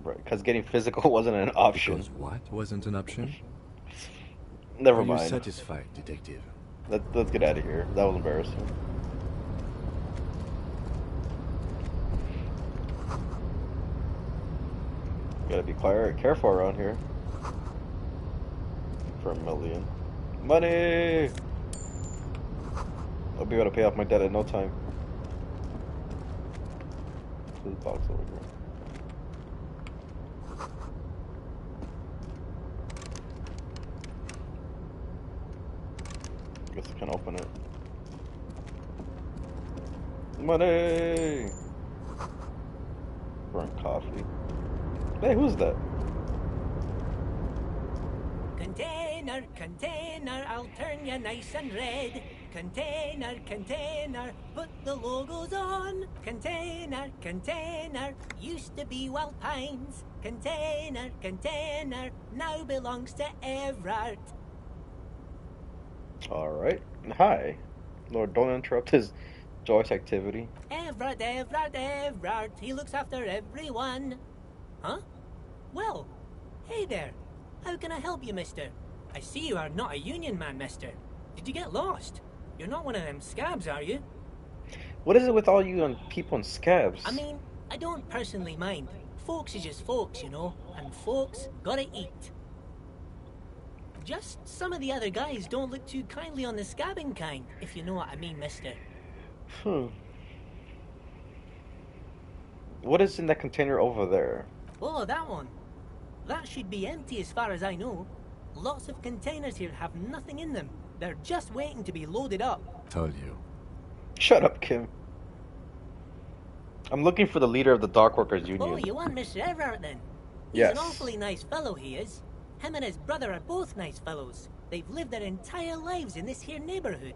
[SPEAKER 1] Right, because getting physical wasn't an option.
[SPEAKER 4] Because what wasn't an option?
[SPEAKER 1] Never
[SPEAKER 4] Are
[SPEAKER 1] mind.
[SPEAKER 4] you satisfied, Detective?
[SPEAKER 1] Let's get out of here. That was embarrassing. Gotta be careful around here. For $1 million. Money! I'll be able to pay off my debt in no time. This box over here. Guess I can open it. Money! Burnt coffee. Hey, who's that?
[SPEAKER 12] Container, container, I'll turn you nice and red. Container, container, put the logos on. Container, container, used to be Wild Pines. Container, container, now belongs to Everard.
[SPEAKER 1] Alright. Hi. Lord, don't interrupt his joyous activity.
[SPEAKER 12] Everard, Everard, Everard, he looks after everyone. Huh? Well, hey there. How can I help you, mister? I see you are not a union man, mister. Did you get lost? You're not one of them scabs, are you?
[SPEAKER 1] What is it with all you people in scabs?
[SPEAKER 12] I mean, I don't personally mind. Folks is just folks, you know, and folks gotta eat. Just some of the other guys don't look too kindly on the scabbing kind, if you know what I mean, mister.
[SPEAKER 1] What is in that container over there?
[SPEAKER 12] Oh, that one. That should be empty as far as I know. Lots of containers here have nothing in them. They're just waiting to be loaded up.
[SPEAKER 4] Told you.
[SPEAKER 1] Shut up, Kim. I'm looking for the leader of the Dock Workers Union.
[SPEAKER 12] Oh, you want Mr. Everett then? He's
[SPEAKER 1] Yes.
[SPEAKER 12] an awfully nice fellow, he is. Him and his brother are both nice fellows. They've lived their entire lives in this here neighborhood.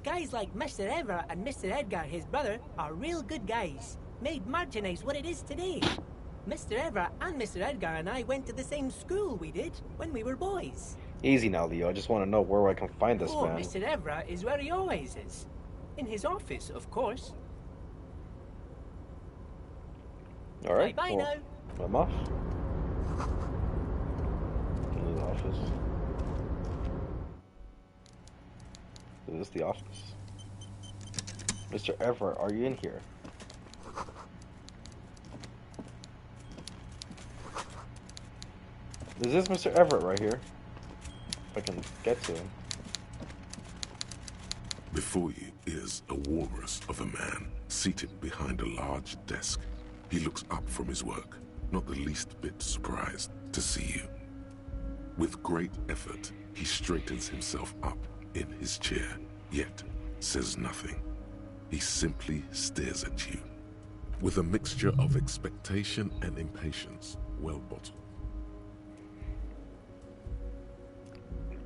[SPEAKER 12] Guys like Mr. Everett and Mr. Edgar, his brother, are real good guys. Made Martinez what it is today. Mr. Everett and Mr. Edgar and I went to the same school we did when we were boys.
[SPEAKER 1] Easy now, Leo. I just want to know where I can find this man.
[SPEAKER 12] Mr. Everett is where he always is. In his office, of course.
[SPEAKER 1] Alright,
[SPEAKER 12] Bye now.
[SPEAKER 1] I'm off. In the office. Is this the office? Mr. Everett, are you in here? Is this Mr. Everett right here? If I can get to him.
[SPEAKER 3] Before you is a walrus of a man seated behind a large desk. He looks up from his work, not the least bit surprised to see you. With great effort, he straightens himself up in his chair, yet says nothing. He simply stares at you, with a mixture of expectation and impatience, well bottled.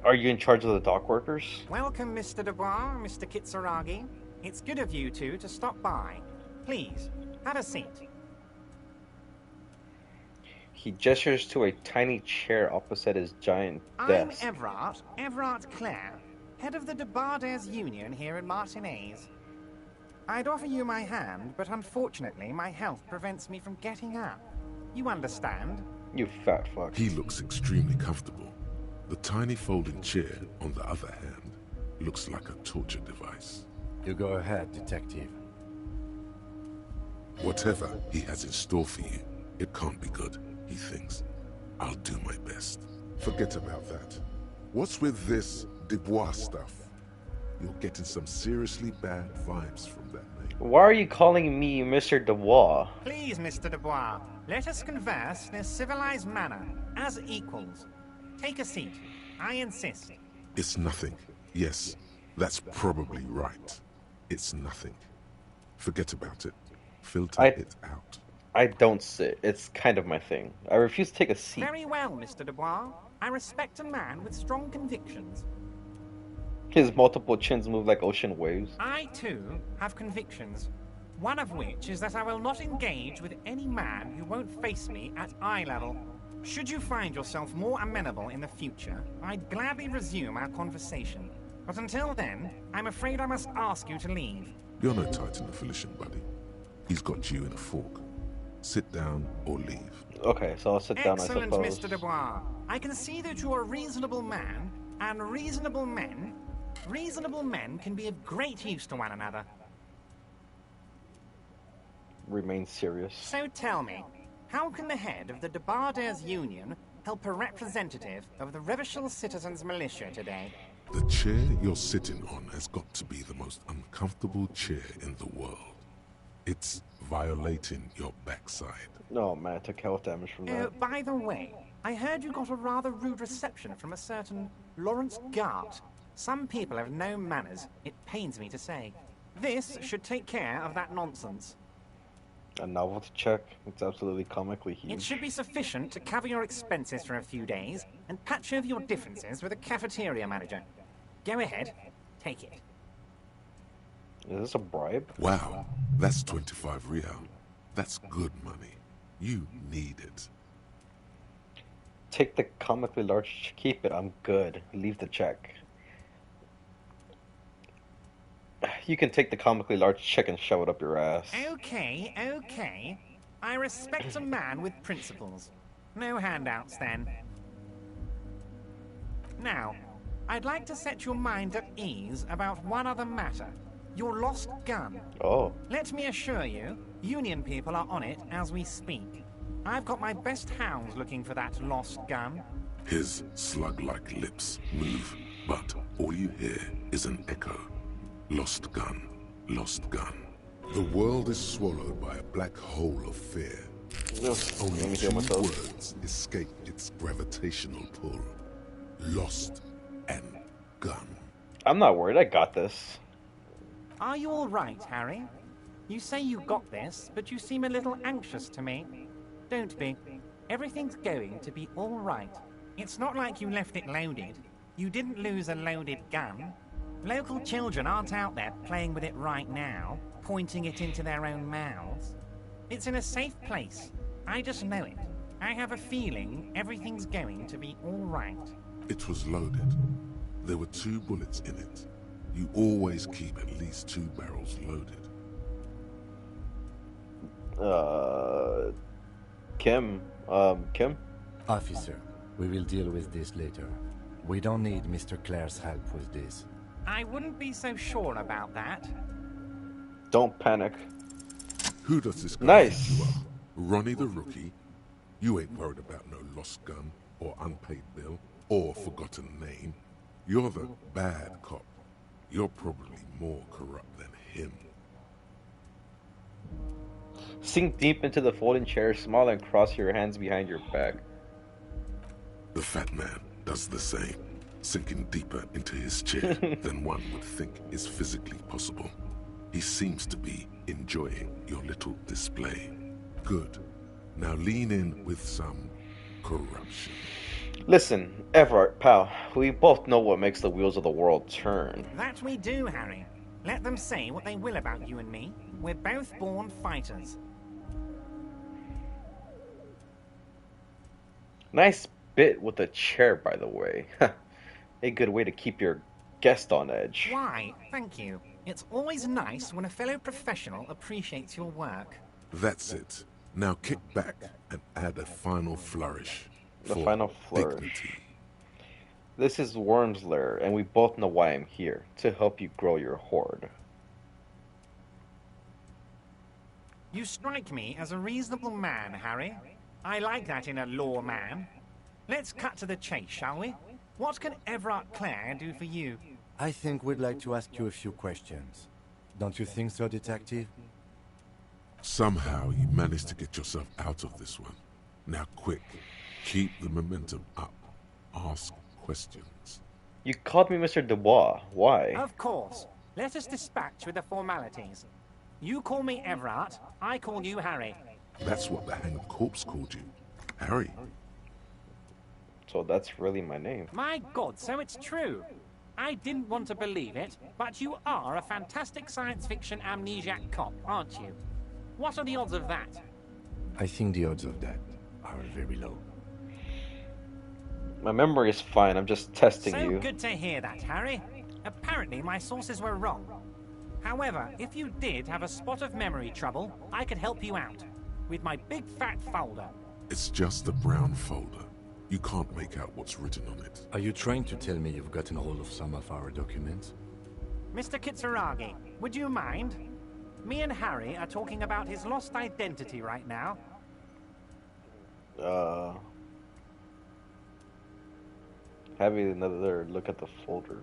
[SPEAKER 1] Are you in charge of the dock workers?
[SPEAKER 13] Welcome, Mr. Dubois, Mr. Kitsuragi. It's good of you two to stop by. Please, have a seat.
[SPEAKER 1] He gestures to a tiny chair opposite his giant desk.
[SPEAKER 13] I'm Everard Clare, head of the Debarders Union here in Martinez. I'd offer you my hand, but unfortunately my health prevents me from getting up. You understand?
[SPEAKER 1] You fat fuck.
[SPEAKER 3] He looks extremely comfortable. The tiny folding chair, on the other hand, looks like a torture device.
[SPEAKER 4] You go ahead, detective.
[SPEAKER 3] Whatever he has in store for you, it can't be good, he thinks. I'll do my best. Forget about that. What's with this Dubois stuff? You're getting some seriously bad vibes from that name.
[SPEAKER 1] Why are you calling me Mr. Dubois?
[SPEAKER 13] Please, Mr. Dubois, let us converse in a civilized manner, as equals. Take a seat. I insist.
[SPEAKER 3] It's nothing. Yes, that's probably right. It's nothing. Forget about it. Filter it out.
[SPEAKER 1] I don't sit. It's kind of my thing. I refuse to take a seat.
[SPEAKER 13] Very well, Mr. Dubois. I respect a man with strong convictions.
[SPEAKER 1] His multiple chins move like ocean waves.
[SPEAKER 13] I, too, have convictions. One of which is that I will not engage with any man who won't face me at eye level. Should you find yourself more amenable in the future, I'd gladly resume our conversation. But until then, I'm afraid I must ask you to leave.
[SPEAKER 3] You're no Titan affiliation, buddy. He's got you in a fork. Sit down or leave.
[SPEAKER 1] Okay, so I'll sit down,
[SPEAKER 13] Excellent,
[SPEAKER 1] I suppose.
[SPEAKER 13] Mr. Dubois. I can see that you're a reasonable man, and reasonable men can be of great use to one another.
[SPEAKER 1] Remain serious.
[SPEAKER 13] So tell me, How can the head of the Debarders Union help a representative of the Revachol Citizens Militia today?
[SPEAKER 3] The chair you're sitting on has got to be the most uncomfortable chair in the world. It's violating your backside.
[SPEAKER 1] No, man, I took health damage from that.
[SPEAKER 13] By the way, I heard you got a rather rude reception from a certain Lawrence Gart. Some people have no manners, it pains me to say. This should take care of that nonsense.
[SPEAKER 1] A novelty check? It's absolutely comically huge.
[SPEAKER 13] It should be sufficient to cover your expenses for a few days and patch over your differences with a cafeteria manager. Go ahead, take it.
[SPEAKER 1] Is this a bribe?
[SPEAKER 3] Wow, that's 25 real. That's good money. You need it.
[SPEAKER 1] Take the comically large, keep it, I'm good. Leave the check. You can take the comically large check and shove it up your ass.
[SPEAKER 13] Okay, okay. I respect a man with principles. No handouts, then. Now, I'd like to set your mind at ease about one other matter. Your lost gun.
[SPEAKER 1] Oh.
[SPEAKER 13] Let me assure you, Union people are on it as we speak. I've got my best hounds looking for that lost gun.
[SPEAKER 3] His slug-like lips move, but all you hear is an echo. Lost gun, lost gun. The world is swallowed by a black hole of fear. Only two words escape its gravitational pull. Lost and gun.
[SPEAKER 1] I'm not worried, I got this.
[SPEAKER 13] Are you all right, Harry? You say you got this, but you seem a little anxious to me. Don't be. Everything's going to be all right. It's not like you left it loaded. You didn't lose a loaded gun. Local children aren't out there playing with it right now, pointing it into their own mouths. It's in a safe place. I just know it. I have a feeling everything's going to be all right.
[SPEAKER 3] It was loaded. There were 2 bullets in it. You always keep at least 2 barrels loaded.
[SPEAKER 1] Kim?
[SPEAKER 4] Officer, we will deal with this later. We don't need Mr. Clare's help with this.
[SPEAKER 13] I wouldn't be so sure about that.
[SPEAKER 1] Don't panic.
[SPEAKER 3] Who does this guy
[SPEAKER 1] Nice.
[SPEAKER 3] think you are? Ronnie the Rookie? You ain't worried about no lost gun, or unpaid bill, or forgotten name. You're the bad cop. You're probably more corrupt than him.
[SPEAKER 1] Sink deep into the folding chair, smile and cross your hands behind your back.
[SPEAKER 3] The fat man does the same, sinking deeper into his chair than one would think is physically possible. He seems to be enjoying your little display. Good. Now lean in with some corruption.
[SPEAKER 1] Listen, Everard, pal, we both know what makes the wheels of the world turn.
[SPEAKER 13] That we do, Harry. Let them say what they will about you and me. We're both born fighters.
[SPEAKER 1] Nice bit with the chair, by the way. A good way to keep your guest on edge.
[SPEAKER 13] Why, thank you. It's always nice when a fellow professional appreciates your work.
[SPEAKER 3] That's it. Now kick back and add a final flourish.
[SPEAKER 1] The final flourish.
[SPEAKER 3] Dignity.
[SPEAKER 1] This is Worm's Lair, and we both know why I'm here. To help you grow your horde.
[SPEAKER 13] You strike me as a reasonable man, Harry. I like that in a law man. Let's cut to the chase, shall we? What can Everard Clare do for you?
[SPEAKER 4] I think we'd like to ask you a few questions. Don't you think so, Detective?
[SPEAKER 3] Somehow you managed to get yourself out of this one. Now quick, keep the momentum up. Ask questions.
[SPEAKER 1] You called me Mr. Dubois. Why?
[SPEAKER 13] Of course. Let us dispatch with the formalities. You call me Everard, I call you Harry.
[SPEAKER 3] That's what the hanged corpse called you. Harry.
[SPEAKER 1] So that's really my name.
[SPEAKER 13] My God, so it's true. I didn't want to believe it, but you are a fantastic science fiction amnesiac cop, aren't you? What are the odds of that?
[SPEAKER 4] I think the odds of that are very low.
[SPEAKER 1] My memory is fine, I'm just testing
[SPEAKER 13] So
[SPEAKER 1] you.
[SPEAKER 13] good to hear that, Harry. Apparently my sources were wrong. However, if you did have a spot of memory trouble, I could help you out. With my big fat folder.
[SPEAKER 3] It's just a brown folder. You can't make out what's written on it.
[SPEAKER 4] Are you trying to tell me you've gotten hold of some of our documents?
[SPEAKER 13] Mr. Kitsuragi, would you mind? Me and Harry are talking about his lost identity right now.
[SPEAKER 1] Uh, having another look at the folder.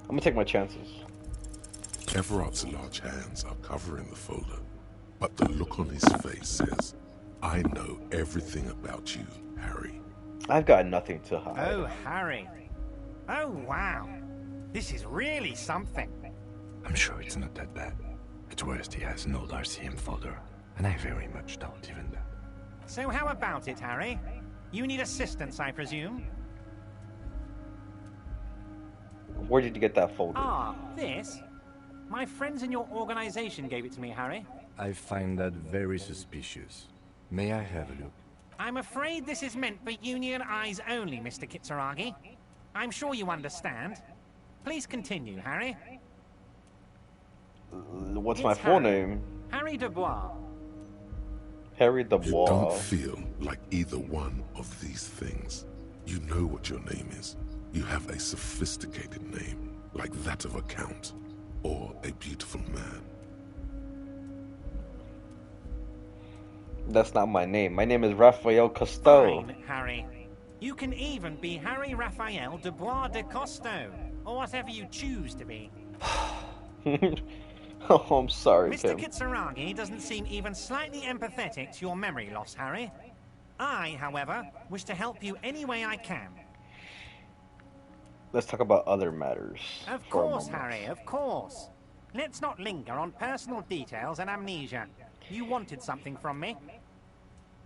[SPEAKER 1] I'm gonna take my chances.
[SPEAKER 3] Everard's large hands are covering the folder, but the look on his face says, I know everything about you, Harry.
[SPEAKER 1] I've got nothing to hide.
[SPEAKER 13] Oh, Harry. Oh, wow. This is really something.
[SPEAKER 14] I'm sure it's not that bad. At worst, he has an old RCM folder, and I very much doubt even that.
[SPEAKER 13] So how about it, Harry? You need assistance, I presume?
[SPEAKER 1] Where did you get that folder?
[SPEAKER 13] Ah, this? My friends in your organization gave it to me, Harry.
[SPEAKER 4] I find that very suspicious. May I have a look?
[SPEAKER 13] I'm afraid this is meant for Union eyes only, Mr. Kitsuragi. I'm sure you understand. Please continue, Harry.
[SPEAKER 1] What's my full name?
[SPEAKER 13] Harry Dubois.
[SPEAKER 1] Harry
[SPEAKER 3] You
[SPEAKER 1] Dubois.
[SPEAKER 3] don't feel like either one of these things. You know what your name is. You have a sophisticated name, like that of a count, or a beautiful man.
[SPEAKER 1] That's not my name. My name is Raphael Cousteau.
[SPEAKER 13] Fine, Harry. You can even be Harry Raphael Dubois de Costo, or whatever you choose to be.
[SPEAKER 1] Oh, I'm sorry,
[SPEAKER 13] Mr.
[SPEAKER 1] Tim.
[SPEAKER 13] Kitsuragi doesn't seem even slightly empathetic to your memory loss, Harry. I, however, wish to help you any way I can.
[SPEAKER 1] Let's talk about other matters.
[SPEAKER 13] Of
[SPEAKER 1] for a
[SPEAKER 13] course,
[SPEAKER 1] moment.
[SPEAKER 13] Harry, of course. Let's not linger on personal details and amnesia. You wanted something from me.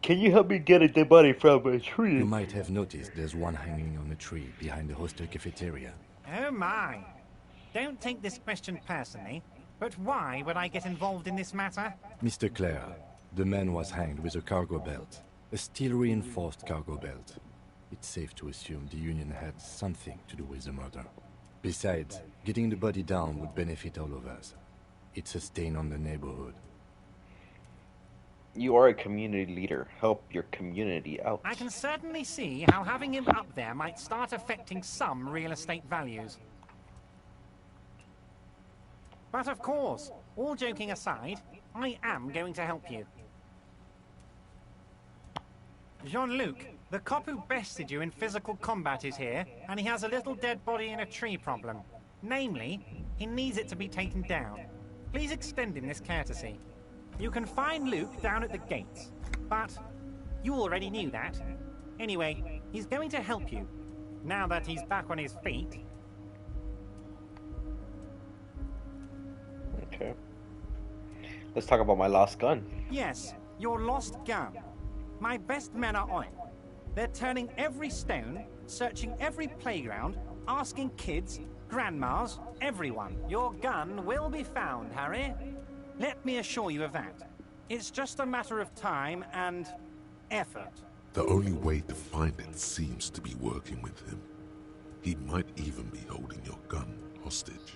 [SPEAKER 1] Can you help me get a dead body from a tree?
[SPEAKER 4] You might have noticed there's one hanging on a tree behind the hostel cafeteria.
[SPEAKER 13] Oh my. Don't take this question personally, but why would I get involved in this matter?
[SPEAKER 4] Mr. Clare, the man was hanged with a cargo belt. A steel-reinforced cargo belt. It's safe to assume the Union had something to do with the murder. Besides, getting the body down would benefit all of us. It's a stain on the neighborhood.
[SPEAKER 1] You are a community leader. Help your community out.
[SPEAKER 13] I can certainly see how having him up there might start affecting some real estate values. But of course, all joking aside, I am going to help you. Jean-Luc, the cop who bested you in physical combat is here, and he has a little dead body in a tree problem. Namely, he needs it to be taken down. Please extend him this courtesy. You can find Luke down at the gates, but you already knew that. Anyway, he's going to help you, now that he's back on his feet.
[SPEAKER 1] Okay. Let's talk about my lost gun.
[SPEAKER 13] Yes, your lost gun. My best men are on it. They're turning every stone, searching every playground, asking kids, grandmas, everyone. Your gun will be found, Harry. Let me assure you of that. It's just a matter of time and effort.
[SPEAKER 3] The only way to find it seems to be working with him. He might even be holding your gun hostage.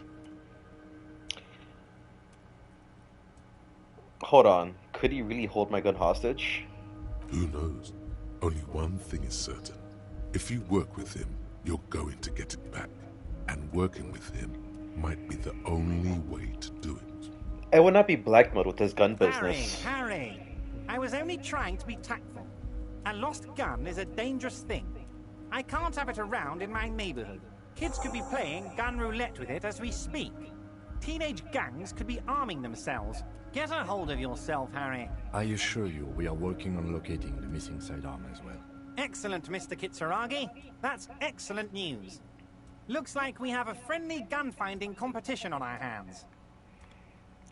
[SPEAKER 1] Hold on. Could he really hold my gun hostage?
[SPEAKER 3] Who knows? Only one thing is certain. If you work with him, you're going to get it back. And working with him might be the only way to do it.
[SPEAKER 1] I would not be blackmailed with this gun business.
[SPEAKER 13] Harry! I was only trying to be tactful. A lost gun is a dangerous thing. I can't have it around in my neighborhood. Kids could be playing gun roulette with it as we speak. Teenage gangs could be arming themselves. Get a hold of yourself, Harry.
[SPEAKER 4] I assure you we are working on locating the missing sidearm as well.
[SPEAKER 13] Excellent, Mr. Kitsuragi. That's excellent news. Looks like we have a friendly gun-finding competition on our hands.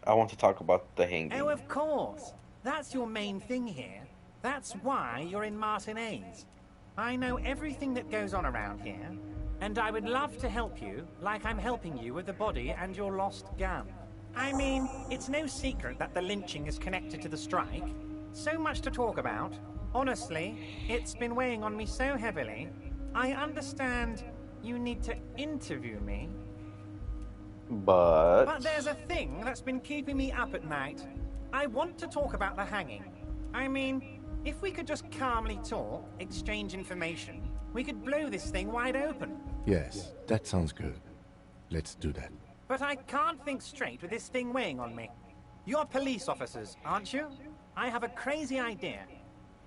[SPEAKER 1] I want to talk about the hanging.
[SPEAKER 13] Oh, of course. That's your main thing here. That's why you're in Martinez. I know everything that goes on around here, and I would love to help you like I'm helping you with the body and your lost gun. I mean, it's no secret that the lynching is connected to the strike. So much to talk about. Honestly, it's been weighing on me so heavily. I understand you need to interview me. But there's a thing that's been keeping me up at night. I want to talk about the hanging. I mean, if we could just calmly talk, exchange information, we could blow this thing wide open.
[SPEAKER 4] Yes, that sounds good. Let's do that.
[SPEAKER 13] But I can't think straight with this thing weighing on me. You're police officers, aren't you? I have a crazy idea.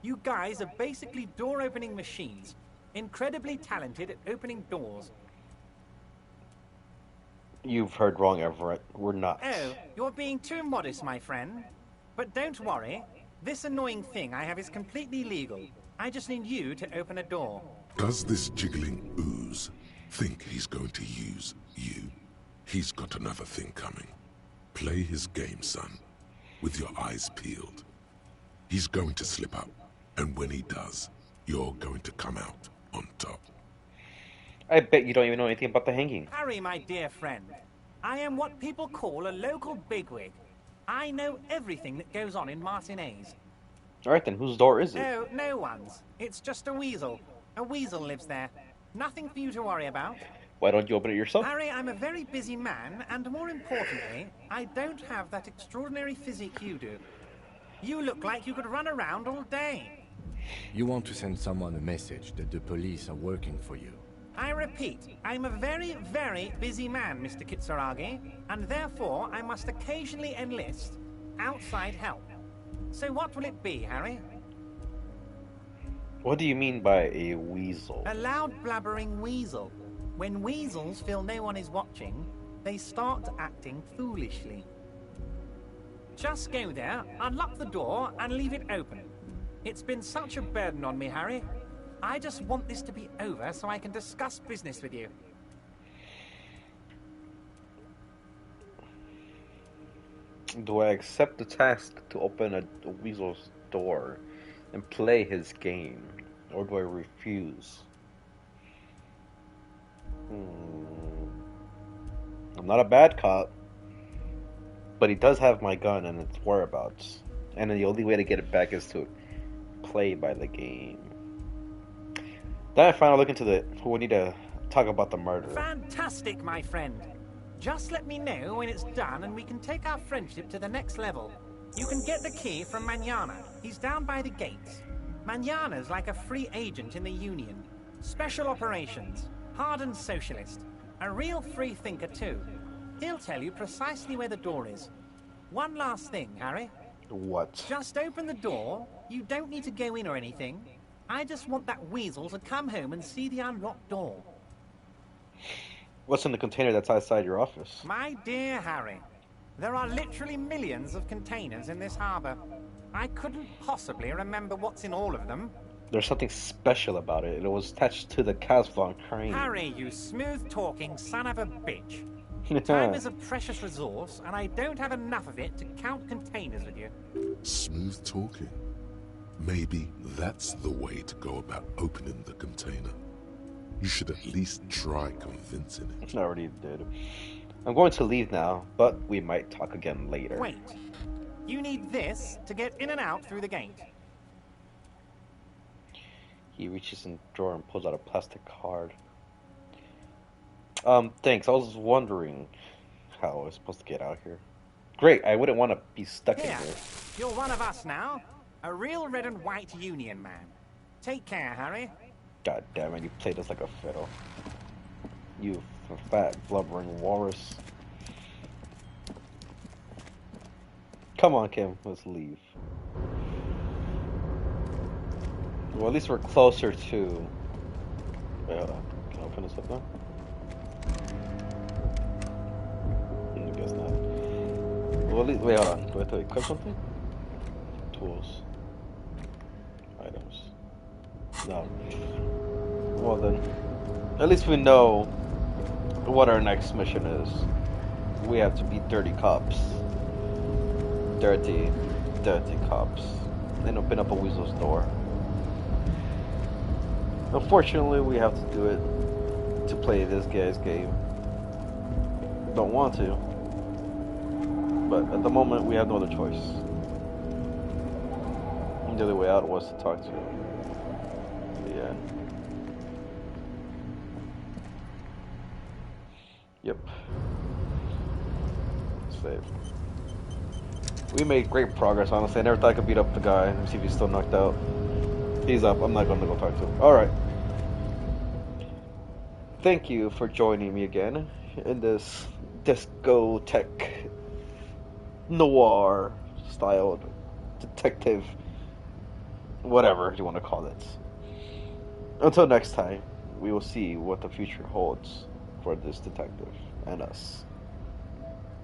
[SPEAKER 13] You guys are basically door-opening machines, incredibly talented at opening doors.
[SPEAKER 1] You've heard wrong, Everett. We're not.
[SPEAKER 13] Oh, you're being too modest, my friend. But don't worry. This annoying thing I have is completely legal. I just need you to open a door.
[SPEAKER 3] Does this jiggling ooze think he's going to use you? He's got another thing coming. Play his game, son, with your eyes peeled. He's going to slip up, and when he does, you're going to come out on top.
[SPEAKER 1] I bet you don't even know anything about the hanging.
[SPEAKER 13] Harry, my dear friend, I am what people call a local bigwig. I know everything that goes on in Martinez.
[SPEAKER 1] Alright then, whose door is it?
[SPEAKER 13] No, no one's. It's just a weasel. A weasel lives there. Nothing for you to worry about.
[SPEAKER 1] Why don't you open it yourself?
[SPEAKER 13] Harry, I'm a very busy man, and more importantly, I don't have that extraordinary physique you do. You look like you could run around all day.
[SPEAKER 4] You want to send someone a message that the police are working for you.
[SPEAKER 13] I repeat, I'm a very, very busy man, Mr. Kitsuragi, and therefore I must occasionally enlist outside help. So what will it be, Harry?
[SPEAKER 1] What do you mean by a weasel?
[SPEAKER 13] A loud blabbering weasel. When weasels feel no one is watching, they start acting foolishly. Just go there, unlock the door, and leave it open. It's been such a burden on me, Harry. I just want this to be over so I can discuss business with you.
[SPEAKER 1] Do I accept the task to open a weasel's door and play his game, or do I refuse? I'm not a bad cop, but he does have my gun and its whereabouts, and the only way to get it back is to play by the game. Then I finally look into we need to talk about the murder.
[SPEAKER 13] Fantastic, my friend. Just let me know when it's done and we can take our friendship to the next level. You can get the key from Manana. He's down by the gates. Manana's like a free agent in the Union. Special operations. Hardened socialist. A real free thinker, too. He'll tell you precisely where the door is. One last thing, Harry.
[SPEAKER 1] What?
[SPEAKER 13] Just open the door. You don't need to go in or anything. I just want that weasel to come home and see the unlocked door.
[SPEAKER 1] What's in the container that's outside your office?
[SPEAKER 13] My dear Harry, there are literally millions of containers in this harbor. I couldn't possibly remember what's in all of them.
[SPEAKER 1] There's something special about it. It was attached to the Casvlon crane.
[SPEAKER 13] Harry, you smooth-talking son of a bitch. Time is a precious resource, and I don't have enough of it to count containers with you.
[SPEAKER 3] Smooth talking. Maybe that's the way to go about opening the container. You should at least try convincing it.
[SPEAKER 1] I already did. I'm going to leave now, but we might talk again later.
[SPEAKER 13] Wait. You need this to get in and out through the gate.
[SPEAKER 1] He reaches in the drawer and pulls out a plastic card. Thanks. I was wondering how I was supposed to get out here. Great. I wouldn't want to be stuck in here.
[SPEAKER 13] You're one of us now. A real red and white Union man. Take care, Harry.
[SPEAKER 1] God damn it, you played us like a fiddle. You fat, blubbering walrus. Come on, Kim, let's leave. Well, at least we're closer to... Wait, hold on. Can I open this up now? I guess not. Well, at least... Wait, hold on. Do I have to equip something? Tools. Items. No. Well then, at least we know what our next mission is. We have to be dirty cops. Dirty cops. And open up a weasel's door. Unfortunately, we have to do it to play this guy's game. Don't want to. But at the moment, we have no other choice. The only way out was to talk to him. Yeah. Yep. Save. We made great progress, honestly. I never thought I could beat up the guy. Let me see if he's still knocked out. He's up. I'm not going to go talk to him. Alright. Thank you for joining me again in this disco tech noir styled detective, whatever you want to call it. Until next time, we will see what the future holds for this detective and us.